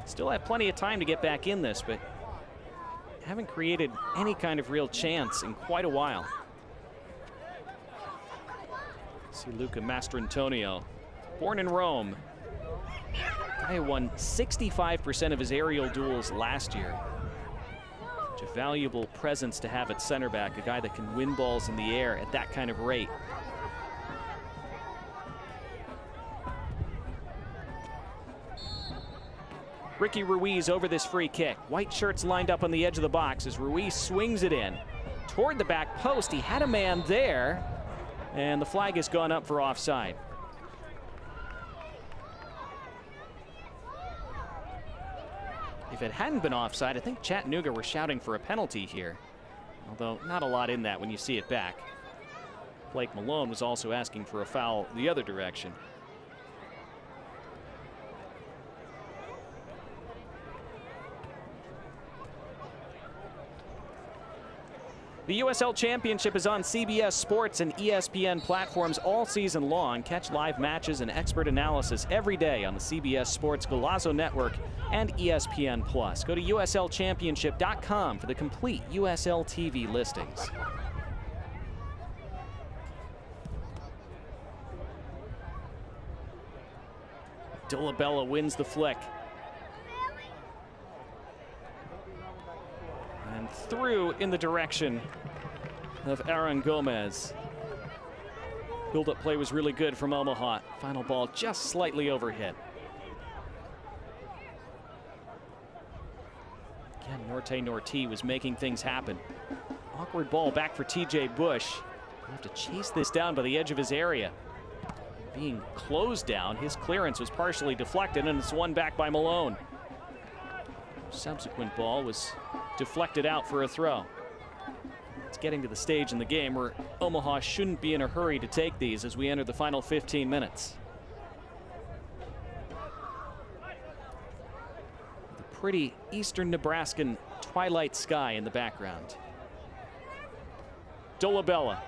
Still have plenty of time to get back in this, but haven't created any kind of real chance in quite a while. See Luca Mastrantonio, born in Rome. Guy who won 65% of his aerial duels last year. Such a valuable presence to have at center back, a guy that can win balls in the air at that kind of rate. Ricky Ruiz over this free kick. White shirts lined up on the edge of the box as Ruiz swings it in toward the back post. He had a man there, and the flag has gone up for offside. If it hadn't been offside, I think Chattanooga were shouting for a penalty here, although not a lot in that when you see it back. Blake Malone was also asking for a foul the other direction. The USL Championship is on CBS Sports and ESPN platforms all season long. Catch live matches and expert analysis every day on the CBS Sports Golazo Network and ESPN+. Go to USLChampionship.com for the complete USL TV listings. Dolabella wins the flick. And through in the direction of Aaron Gomez. Build-up play was really good from Omaha. Final ball just slightly overhit. Again, Norte Norti was making things happen. Awkward ball back for TJ Bush. He'll have to chase this down by the edge of his area. Being closed down, his clearance was partially deflected, and it's won back by Malone. Subsequent ball was deflected out for a throw. It's getting to the stage in the game where Omaha shouldn't be in a hurry to take these as we enter the final 15 minutes. The pretty eastern Nebraskan twilight sky in the background. Dolabella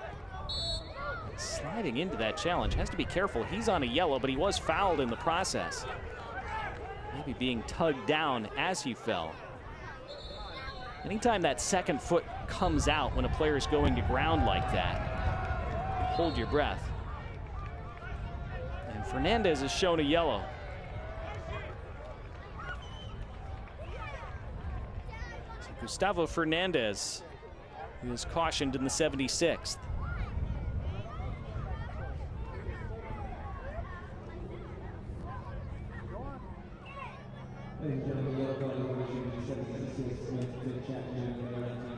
sliding into that challenge. Has to be careful. He's on a yellow, but he was fouled in the process. Maybe being tugged down as he fell. Anytime that second foot comes out when a player is going to ground like that, hold your breath. And Fernandez is shown a yellow. So Gustavo Fernandez is cautioned in the 76th.
Ladies and gentlemen, the yellow card is issued 76 to Chattanooga.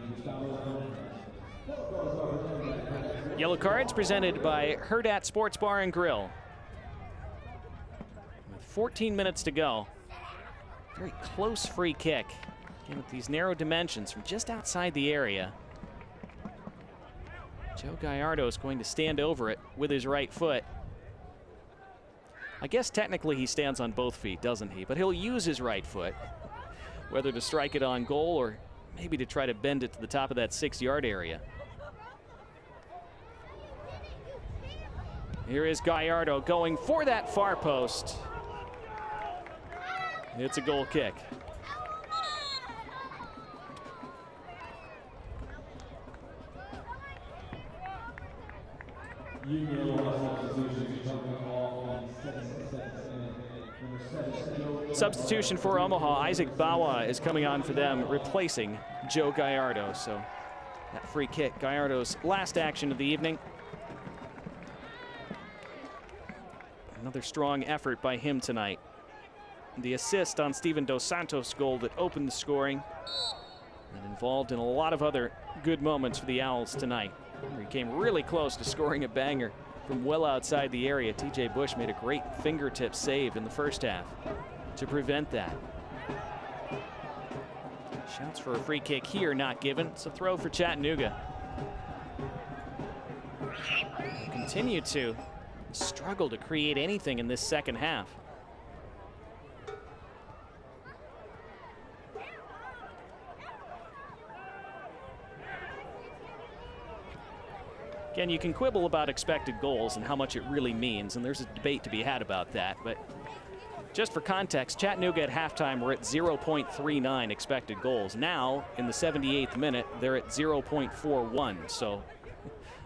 Yellow cards presented by Herdat Sports Bar and Grill. With 14 minutes to go. Very close free kick. Again, with these narrow dimensions from just outside the area. Joe Gallardo is going to stand over it with his right foot. I guess technically he stands on both feet, doesn't he? But he'll use his right foot, whether to strike it on goal or maybe to try to bend it to the top of that 6-yard area. Here is Gallardo going for that far post. It's a goal kick. Substitution for Omaha. Isaac Bawa is coming on for them, replacing Joe Gallardo. So that free kick, Gallardo's last action of the evening. Another strong effort by him tonight. The assist on Steven Dos Santos' goal that opened the scoring and involved in a lot of other good moments for the Owls tonight. He came really close to scoring a banger from well outside the area. TJ Bush made a great fingertip save in the first half to prevent that. Shouts for a free kick here, not given. It's a throw for Chattanooga. They continue to struggle to create anything in this second half. Again, you can quibble about expected goals and how much it really means, and there's a debate to be had about that. But just for context, Chattanooga at halftime were at 0.39 expected goals. Now, in the 78th minute, they're at 0.41. So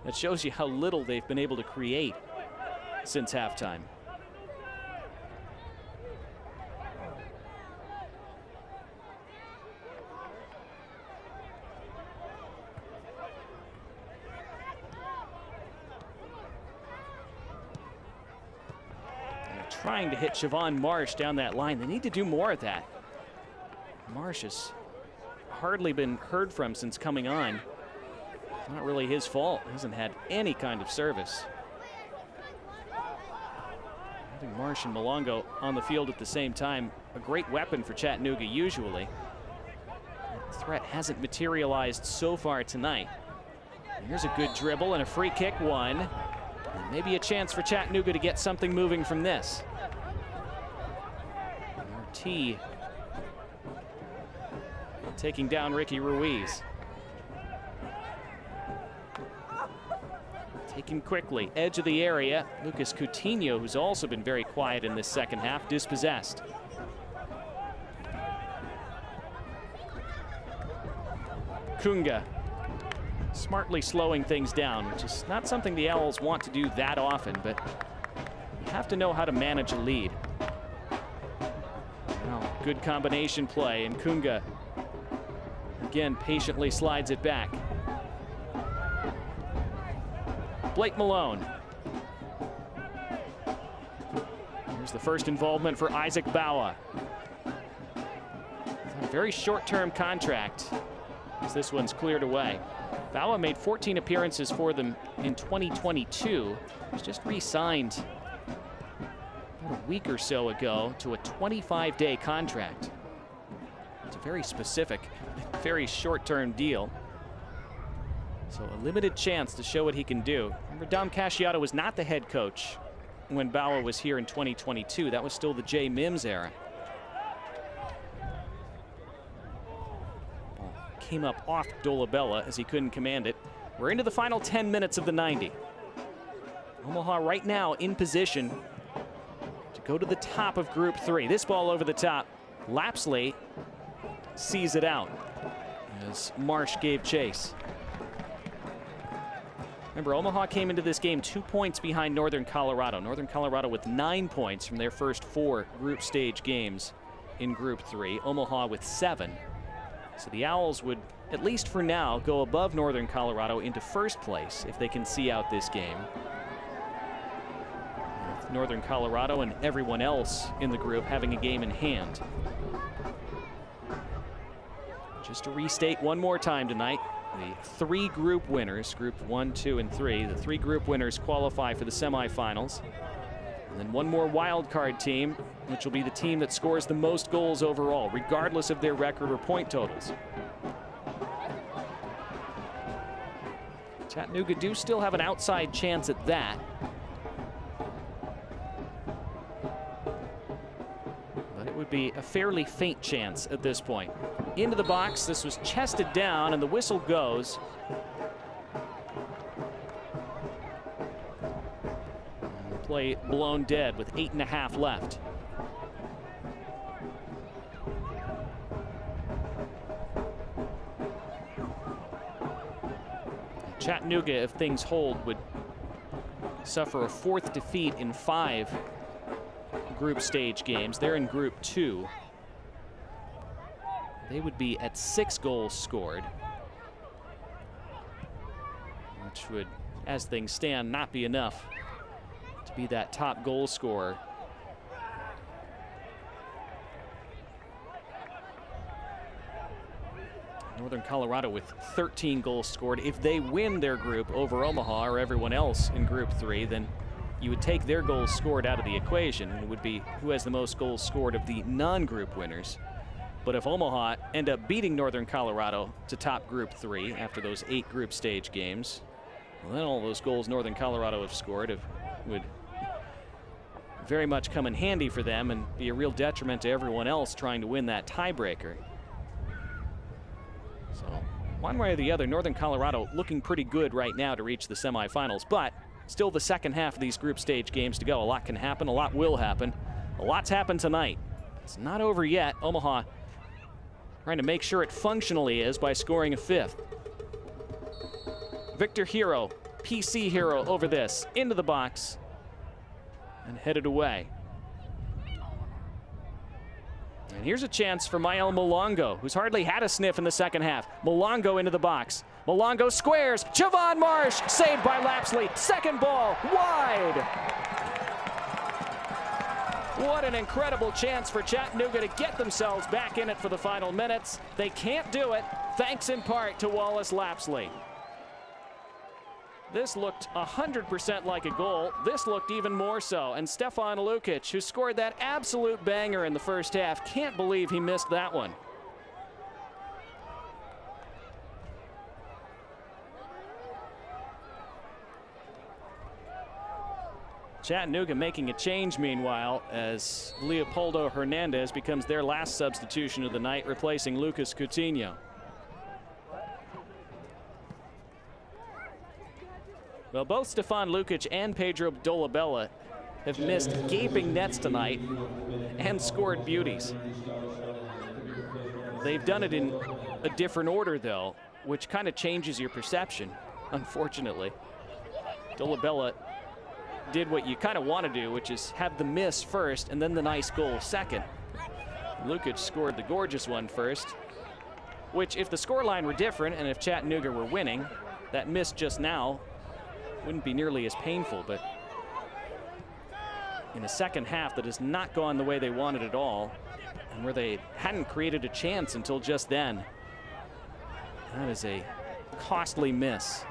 that shows you how little they've been able to create since halftime. Trying to hit Siobhan Marsh down that line. They need to do more of that. Marsh has hardly been heard from since coming on. It's not really his fault. He hasn't had any kind of service. Having Marsh and Malongo on the field at the same time, a great weapon for Chattanooga usually. That threat hasn't materialized so far tonight. Here's a good dribble and a free kick won. And maybe a chance for Chattanooga to get something moving from this. RT taking down Ricky Ruiz. Taken quickly, edge of the area. Lucas Coutinho, who's also been very quiet in this second half, dispossessed. Kunga smartly slowing things down, which is not something the Owls want to do that often, but you have to know how to manage a lead. Now, good combination play, and Kunga again patiently slides it back. Blake Malone. Here's the first involvement for Isaac Bawa. A very short-term contract, as this one's cleared away. Bawa made 14 appearances for them in 2022. He's just re-signed about a week or so ago to a 25-day contract. It's a very specific, very short-term deal. So a limited chance to show what he can do. Remember, Dom Casciato was not the head coach when Bawa was here in 2022. That was still the Jay Mims era. Came up off Dolabella as he couldn't command it. We're into the final 10 minutes of the 90. Omaha right now in position to go to the top of Group 3. This ball over the top. Lapsley sees it out as Marsh gave chase. Remember, Omaha came into this game 2 points behind Northern Colorado. Northern Colorado with 9 points from their first 4 group stage games in Group 3. Omaha with 7. So the Owls would, at least for now, go above Northern Colorado into first place if they can see out this game. With Northern Colorado and everyone else in the group having a game in hand. Just to restate one more time tonight, The 3 group winners, group 1, 2, and 3, the 3 group winners qualify for the semifinals. And then one more wild card team, which will be the team that scores the most goals overall, regardless of their record or point totals. Chattanooga do still have an outside chance at that. But it would be a fairly faint chance at this point. Into the box, this was chested down, and the whistle goes. And the play blown dead with 8.5 left. Chattanooga, if things hold, would suffer a 4th defeat in 5 group stage games. They're in Group 2. They would be at 6 goals scored, which would, as things stand, not be enough to be that top goal scorer. Northern Colorado with 13 goals scored. If they win their group over Omaha or everyone else in Group 3, then you would take their goals scored out of the equation, and it would be who has the most goals scored of the non-group winners. But if Omaha end up beating Northern Colorado to top Group 3 after those 8 group stage games, well, then all those goals Northern Colorado have scored would very much come in handy for them and be a real detriment to everyone else trying to win that tiebreaker. So one way or the other, Northern Colorado looking pretty good right now to reach the semifinals, but still the second half of these group stage games to go. A lot can happen, a lot will happen. A lot's happened tonight. It's not over yet. Omaha trying to make sure it functionally is by scoring a 5th. Victor Hero, PC Hero over this, into the box, and headed away. And here's a chance for Mael Malongo, who's hardly had a sniff in the second half. Malongo into the box. Malongo squares. Javon Marsh, saved by Lapsley. Second ball, wide. What an incredible chance for Chattanooga to get themselves back in it for the final minutes. They can't do it, thanks in part to Wallace Lapsley. This looked 100% like a goal. This looked even more so. And Stefan Lukic, who scored that absolute banger in the first half, can't believe he missed that one. Chattanooga making a change meanwhile as Leopoldo Hernandez becomes their last substitution of the night, replacing Lucas Coutinho. Well, both Stefan Lukic and Pedro Dolabella have missed gaping nets tonight and scored beauties. They've done it in a different order, though, which kind of changes your perception, unfortunately. Dolabella did what you kind of want to do, which is have the miss first and then the nice goal second. Lukic scored the gorgeous one first, which if the scoreline were different and if Chattanooga were winning, that miss just now wouldn't be nearly as painful. But in a second half that has not gone the way they wanted at all, and where they hadn't created a chance until just then, that is a costly miss.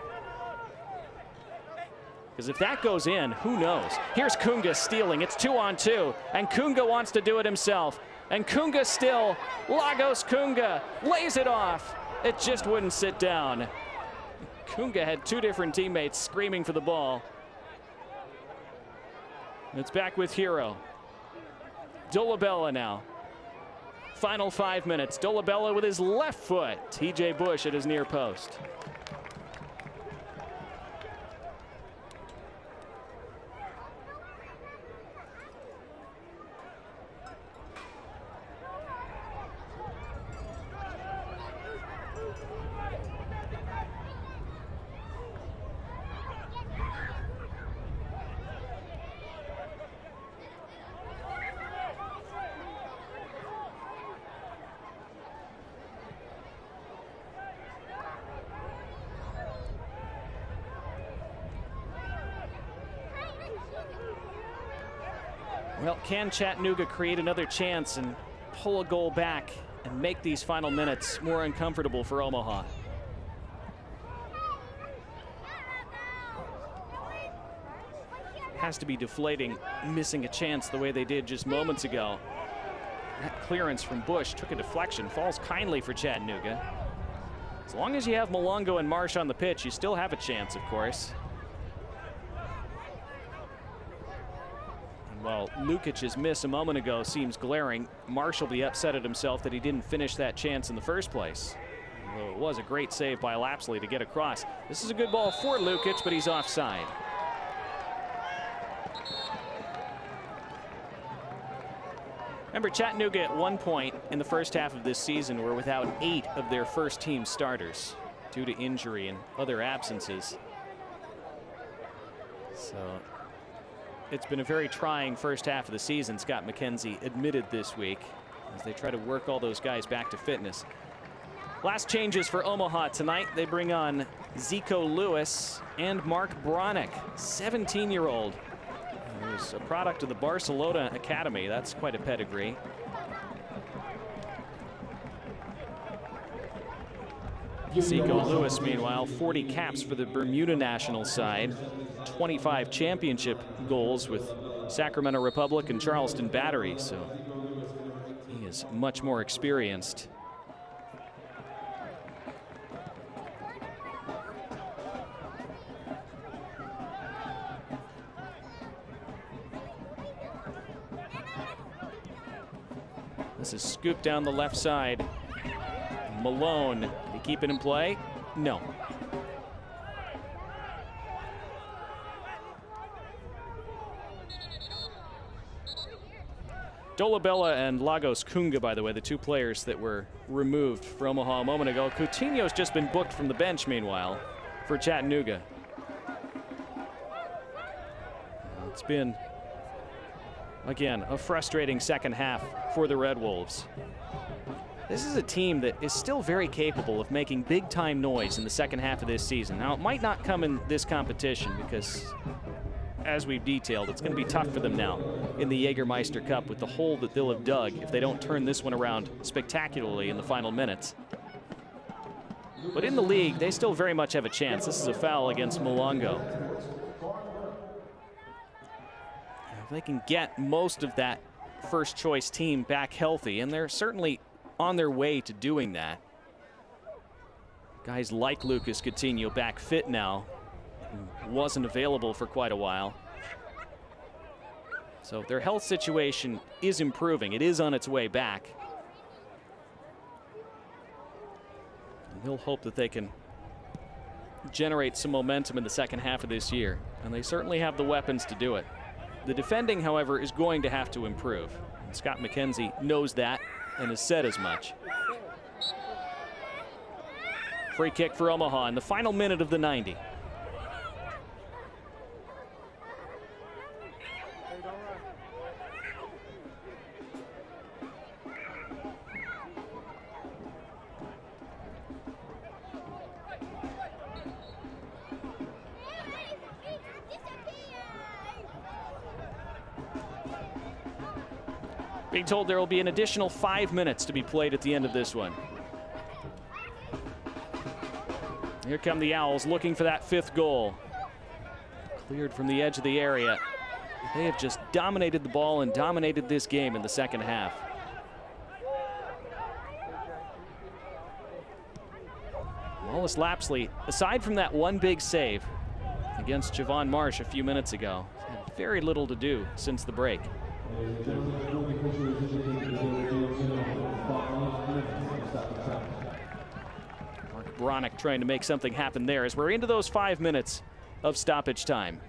Because if that goes in, who knows? Here's Kunga stealing. It's 2-on-2, and Kunga wants to do it himself. And Kunga still, Lagos Kunga lays it off. It just wouldn't sit down. Kunga had 2 different teammates screaming for the ball. It's back with Hero. Dolabella now. Final 5 minutes. Dolabella with his left foot. TJ Bush at his near post. Well, can Chattanooga create another chance and pull a goal back and make these final minutes more uncomfortable for Omaha? has to be deflating, missing a chance the way they did just moments ago. That clearance from Bush took a deflection, falls kindly for Chattanooga. As long as you have Malongo and Marsh on the pitch, you still have a chance, of course. And while Lukic's miss a moment ago seems glaring, Marsh will be upset at himself that he didn't finish that chance in the first place. Although it was a great save by Lapsley to get across. This is a good ball for Lukic, but he's offside. Remember, Chattanooga at one point in the first half of this season were without 8 of their first team starters due to injury and other absences. So it's been a very trying first half of the season, Scott McKenzie admitted this week, as they try to work all those guys back to fitness. Last changes for Omaha tonight. They bring on Zico Lewis and Mark Bronick, 17-year-old. He was a product of the Barcelona Academy. That's quite a pedigree. Zico Lewis, meanwhile, 40 caps for the Bermuda national side, 25 championship goals with Sacramento Republic and Charleston Battery, so he is much more experienced. This is scooped down the left side. Malone, did he keep it in play? No. Dolabella and Lagos Kunga, by the way, the 2 players that were removed for Omaha a moment ago. Coutinho's just been booked from the bench, meanwhile, for Chattanooga. It's been, again, a frustrating second half for the Red Wolves. This is a team that is still very capable of making big-time noise in the second half of this season. Now, it might not come in this competition because, as we've detailed, it's going to be tough for them now in the Jägermeister Cup with the hole that they'll have dug if they don't turn this one around spectacularly in the final minutes. But in the league, they still very much have a chance. This is a foul against Malongo. If they can get most of that first choice team back healthy, and they're certainly on their way to doing that. Guys like Lucas Coutinho back fit now, who wasn't available for quite a while. So their health situation is improving. It is on its way back. And they'll hope that they can generate some momentum in the second half of this year, and they certainly have the weapons to do it. The defending, however, is going to have to improve. And Scott McKenzie knows that and has said as much. Free kick for Omaha in the final minute of the 90. Being told there will be an additional 5 minutes to be played at the end of this one. Here come the Owls looking for that 5th goal. Cleared from the edge of the area. They have just dominated the ball and dominated this game in the second half. Wallace Lapsley, aside from that one big save against Javon Marsh a few minutes ago, had very little to do since the break. Mark Bronick trying to make something happen there as we're into those 5 minutes of stoppage time.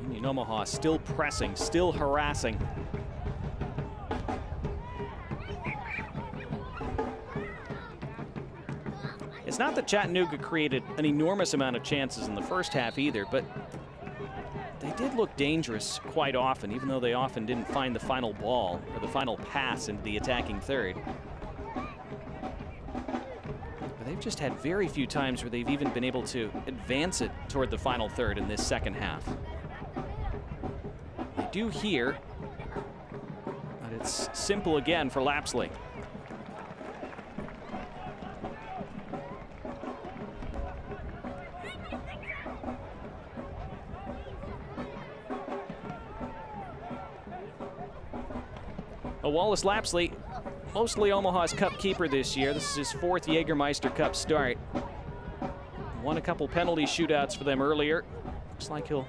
Union Omaha still pressing, still harassing. It's not that Chattanooga created an enormous amount of chances in the first half either, but they did look dangerous quite often, even though they often didn't find the final ball or the final pass into the attacking third. But they've just had very few times where they've even been able to advance it toward the final third in this second half. They do here, But it's simple again for Lapsley. Wallace Lapsley, mostly Omaha's Cup keeper this year. This is his 4th Jägermeister Cup start. Won a couple penalty shootouts for them earlier. Looks like he'll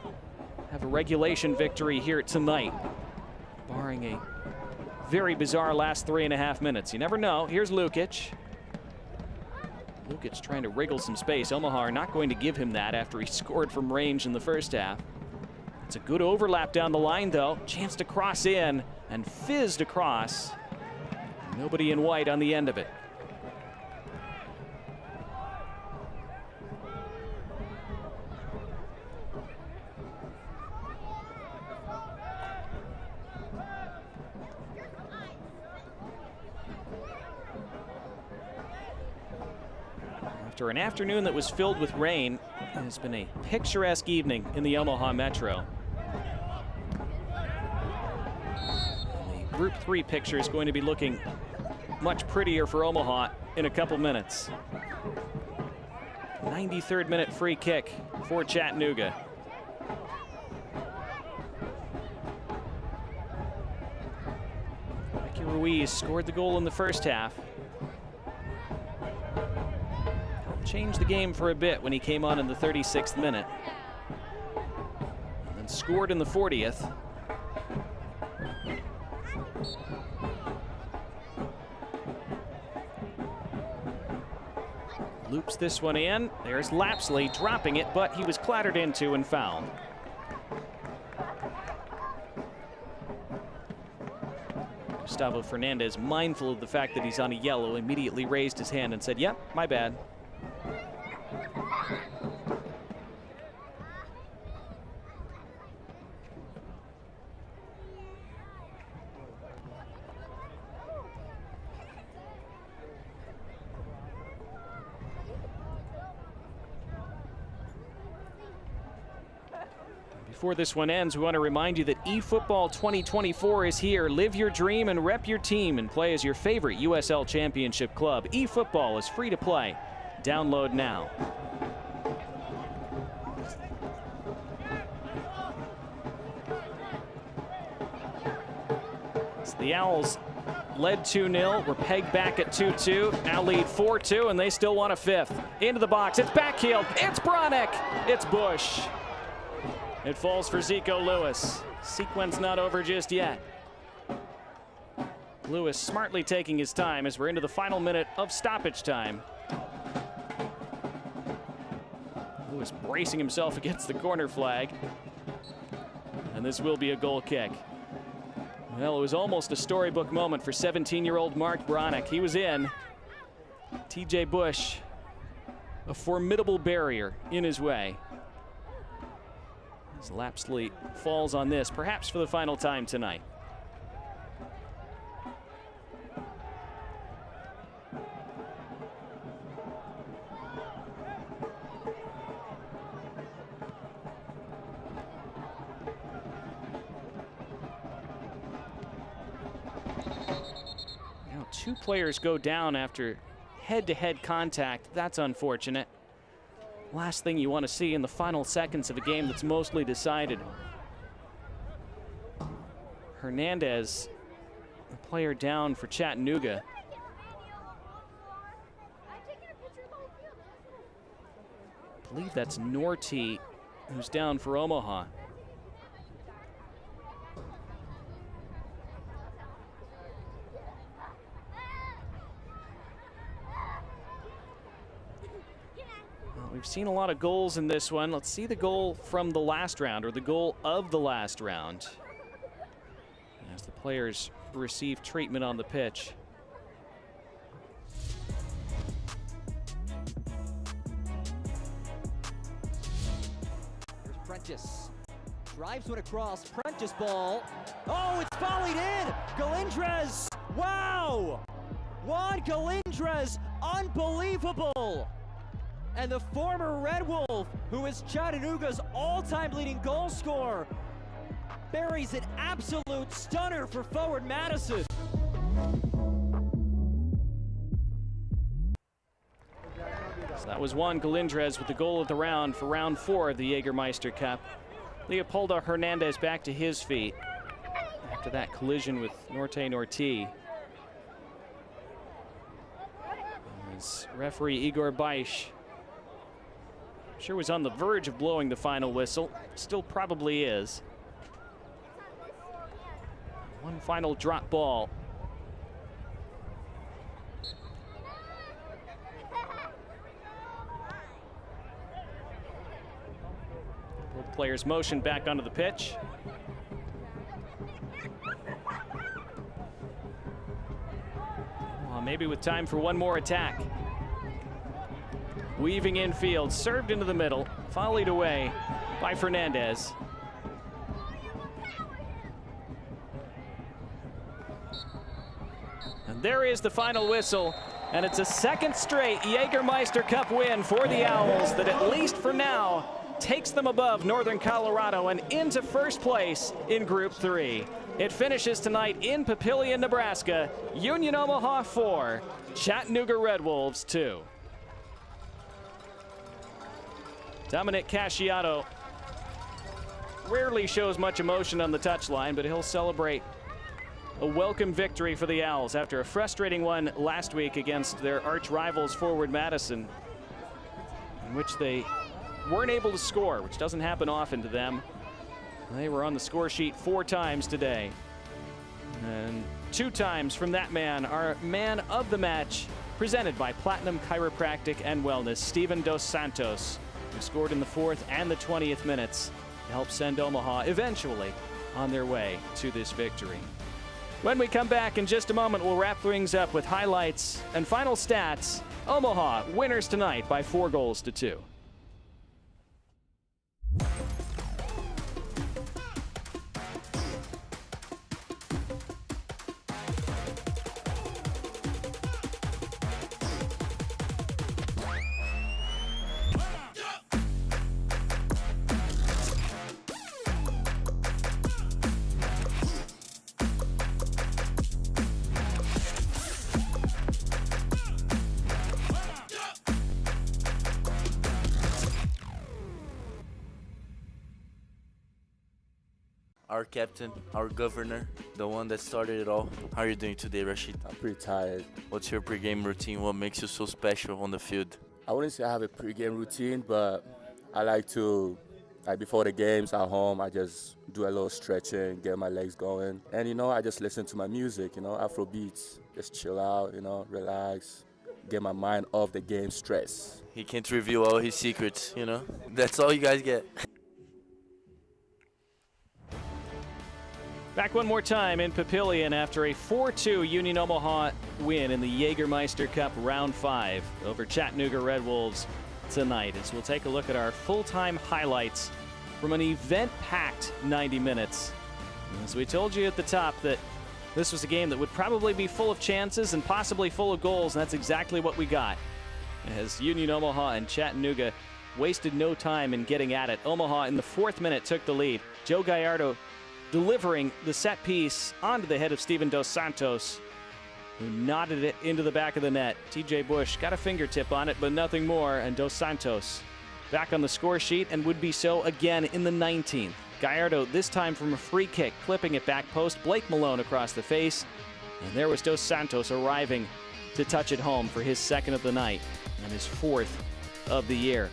have a regulation victory here tonight, barring a very bizarre last 3.5 minutes. You never know. Here's Lukic. Lukic trying to wriggle some space. Omaha are not going to give him that after he scored from range in the first half. It's a good overlap down the line, though. Chance to cross in and fizzed across. Nobody in white on the end of it. After an afternoon that was filled with rain, it has been a picturesque evening in the Omaha Metro. The Group 3 picture is going to be looking much prettier for Omaha in a couple minutes. 93rd minute free kick for Chattanooga. Mikey Ruiz scored the goal in the first half. Changed the game for a bit when he came on in the 36th minute. And then scored in the 40th. Loops this one in. There's Lapsley dropping it, but he was clattered into and fouled. Gustavo Fernandez, mindful of the fact that he's on a yellow, immediately raised his hand and said, "Yep, my bad." Before this one ends, we want to remind you that eFootball 2024 is here. Live your dream and rep your team and play as your favorite USL Championship club. eFootball is free to play. Download now. So the Owls led 2-0. We're pegged back at 2-2. Now lead 4-2, and they still want a 5th. Into the box. It's backheeled. It's Bronick. It's Bush. It falls for Zico Lewis. Sequence not over just yet. Lewis smartly taking his time as we're into the final minute of stoppage time. Lewis bracing himself against the corner flag. And this will be a goal kick. Well, it was almost a storybook moment for 17-year-old Mark Bronick. He was in. TJ Bush, a formidable barrier in his way. As Lapsley falls on this, perhaps for the final time tonight. Now 2 players go down after head-to-head contact. That's unfortunate. Last thing you want to see in the final seconds of a game that's mostly decided. Hernandez, the player down for Chattanooga. I believe that's Norty, who's down for Omaha. We've seen a lot of goals in this one. Let's see the goal from the last round, or the goal of the last round, as the players receive treatment on the pitch.
Here's Prentice. Drives one across. Prentice ball. Oh, it's volleyed in! Galindrez! Wow! Juan Galindrez! Unbelievable! And the former Red Wolf, who is Chattanooga's all-time leading goal scorer, buries an absolute stunner for forward Madison.
So that was Juan Galindrez with the goal of the round for round 4 of the Jägermeister Cup. Leopoldo Hernandez back to his feet after that collision with Norte Norti. As referee Igor Baish sure was on the verge of blowing the final whistle, still probably is. One final drop ball. Both players motion back onto the pitch. Well, maybe with time for one more attack. Weaving infield, served into the middle, volleyed away by Fernandez. And there is the final whistle, and it's a second straight Jägermeister Cup win for the Owls that, at least for now, takes them above Northern Colorado and into first place in Group 3. It finishes tonight in Papillion, Nebraska. Union Omaha 4, Chattanooga Red Wolves 2. Dominic Casciato rarely shows much emotion on the touchline, but he'll celebrate a welcome victory for the Owls after a frustrating one last week against their arch rivals Forward Madison, in which they weren't able to score, which doesn't happen often to them. They were on the score sheet 4 times today. And 2 times from that man, our man of the match, presented by Platinum Chiropractic and Wellness, Steven Dos Santos, who scored in the 4th and the 20th minutes to help send Omaha eventually on their way to this victory. When we come back in just a moment, we'll wrap things up with highlights and final stats. Omaha winners tonight by 4-2.
Our captain, our governor, the one that started it all. How are you doing today, Rashid?
I'm pretty tired.
What's your pregame routine? What makes you so special on the field?
I wouldn't say I have a pregame routine, but I like to, before the games at home, I just do a little stretching, get my legs going. And, I just listen to my music, Afro beats. Just chill out, relax, get my mind off the game stress.
He can't reveal all his secrets, That's all you guys get.
Back one more time in Papillion after a 4-2 Union Omaha win in the Jägermeister Cup Round 5 over Chattanooga Red Wolves tonight, as we'll take a look at our full-time highlights from an event-packed 90 minutes. As we told you at the top that this was a game that would probably be full of chances and possibly full of goals, and that's exactly what we got. As Union Omaha and Chattanooga wasted no time in getting at it. Omaha in the 4th minute took the lead. Joe Gallardo delivering the set piece onto the head of Steven Dos Santos, who knotted it into the back of the net. TJ Bush got a fingertip on it, but nothing more, and Dos Santos back on the score sheet and would be so again in the 19th. Gallardo, this time from a free kick, clipping it back post. Blake Malone across the face, and there was Dos Santos arriving to touch it home for his 2nd of the night and his 4th of the year.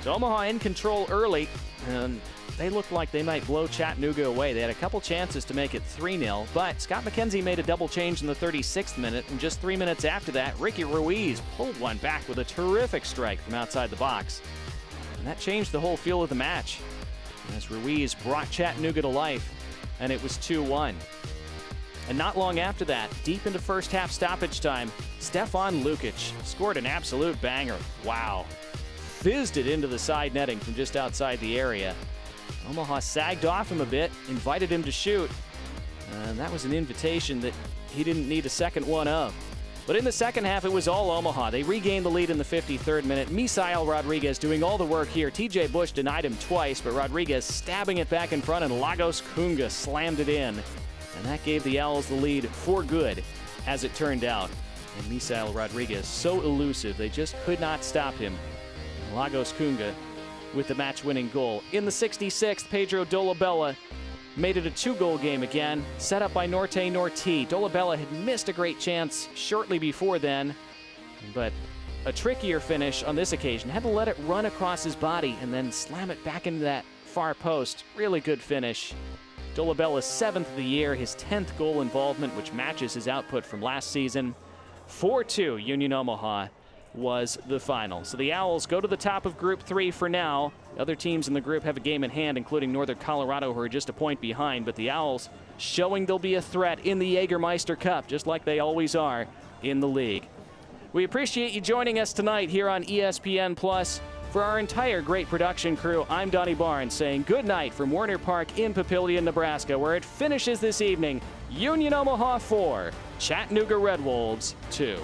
So Omaha in control early, and they looked like they might blow Chattanooga away. They had a couple chances to make it 3-0, but Scott McKenzie made a double change in the 36th minute, and just 3 minutes after that, Ricky Ruiz pulled one back with a terrific strike from outside the box. And that changed the whole feel of the match, as Ruiz brought Chattanooga to life, and it was 2-1. And not long after that, deep into first half stoppage time, Stefan Lukic scored an absolute banger. Wow. Fizzed it into the side netting from just outside the area. Omaha sagged off him a bit, invited him to shoot, and that was an invitation that he didn't need a second one of. But in the second half, it was all Omaha. They regained the lead in the 53rd minute. Misael Rodriguez doing all the work here. TJ Bush denied him twice, but Rodriguez stabbing it back in front, and Lagos Kunga slammed it in. And that gave the Owls the lead for good, as it turned out. And Misael Rodriguez, so elusive, they just could not stop him. And Lagos Kunga with the match-winning goal. In the 66th, Pedro Dolabella made it a 2-goal game again, set up by Norte Norti. Dolabella had missed a great chance shortly before then, but a trickier finish on this occasion. Had to let it run across his body and then slam it back into that far post. Really good finish. Dolabella's 7th of the year, his 10th goal involvement, which matches his output from last season. 4-2 Union Omaha was the final. So the Owls go to the top of Group 3 for now. Other teams in the group have a game in hand, including Northern Colorado, who are just a point behind. But the Owls showing they'll be a threat in the Jägermeister Cup, just like they always are in the league. We appreciate you joining us tonight here on ESPN+. For our entire great production crew, I'm Donnie Barnes saying good night from Warner Park in Papillion, Nebraska, where it finishes this evening. Union Omaha 4, Chattanooga Red Wolves 2.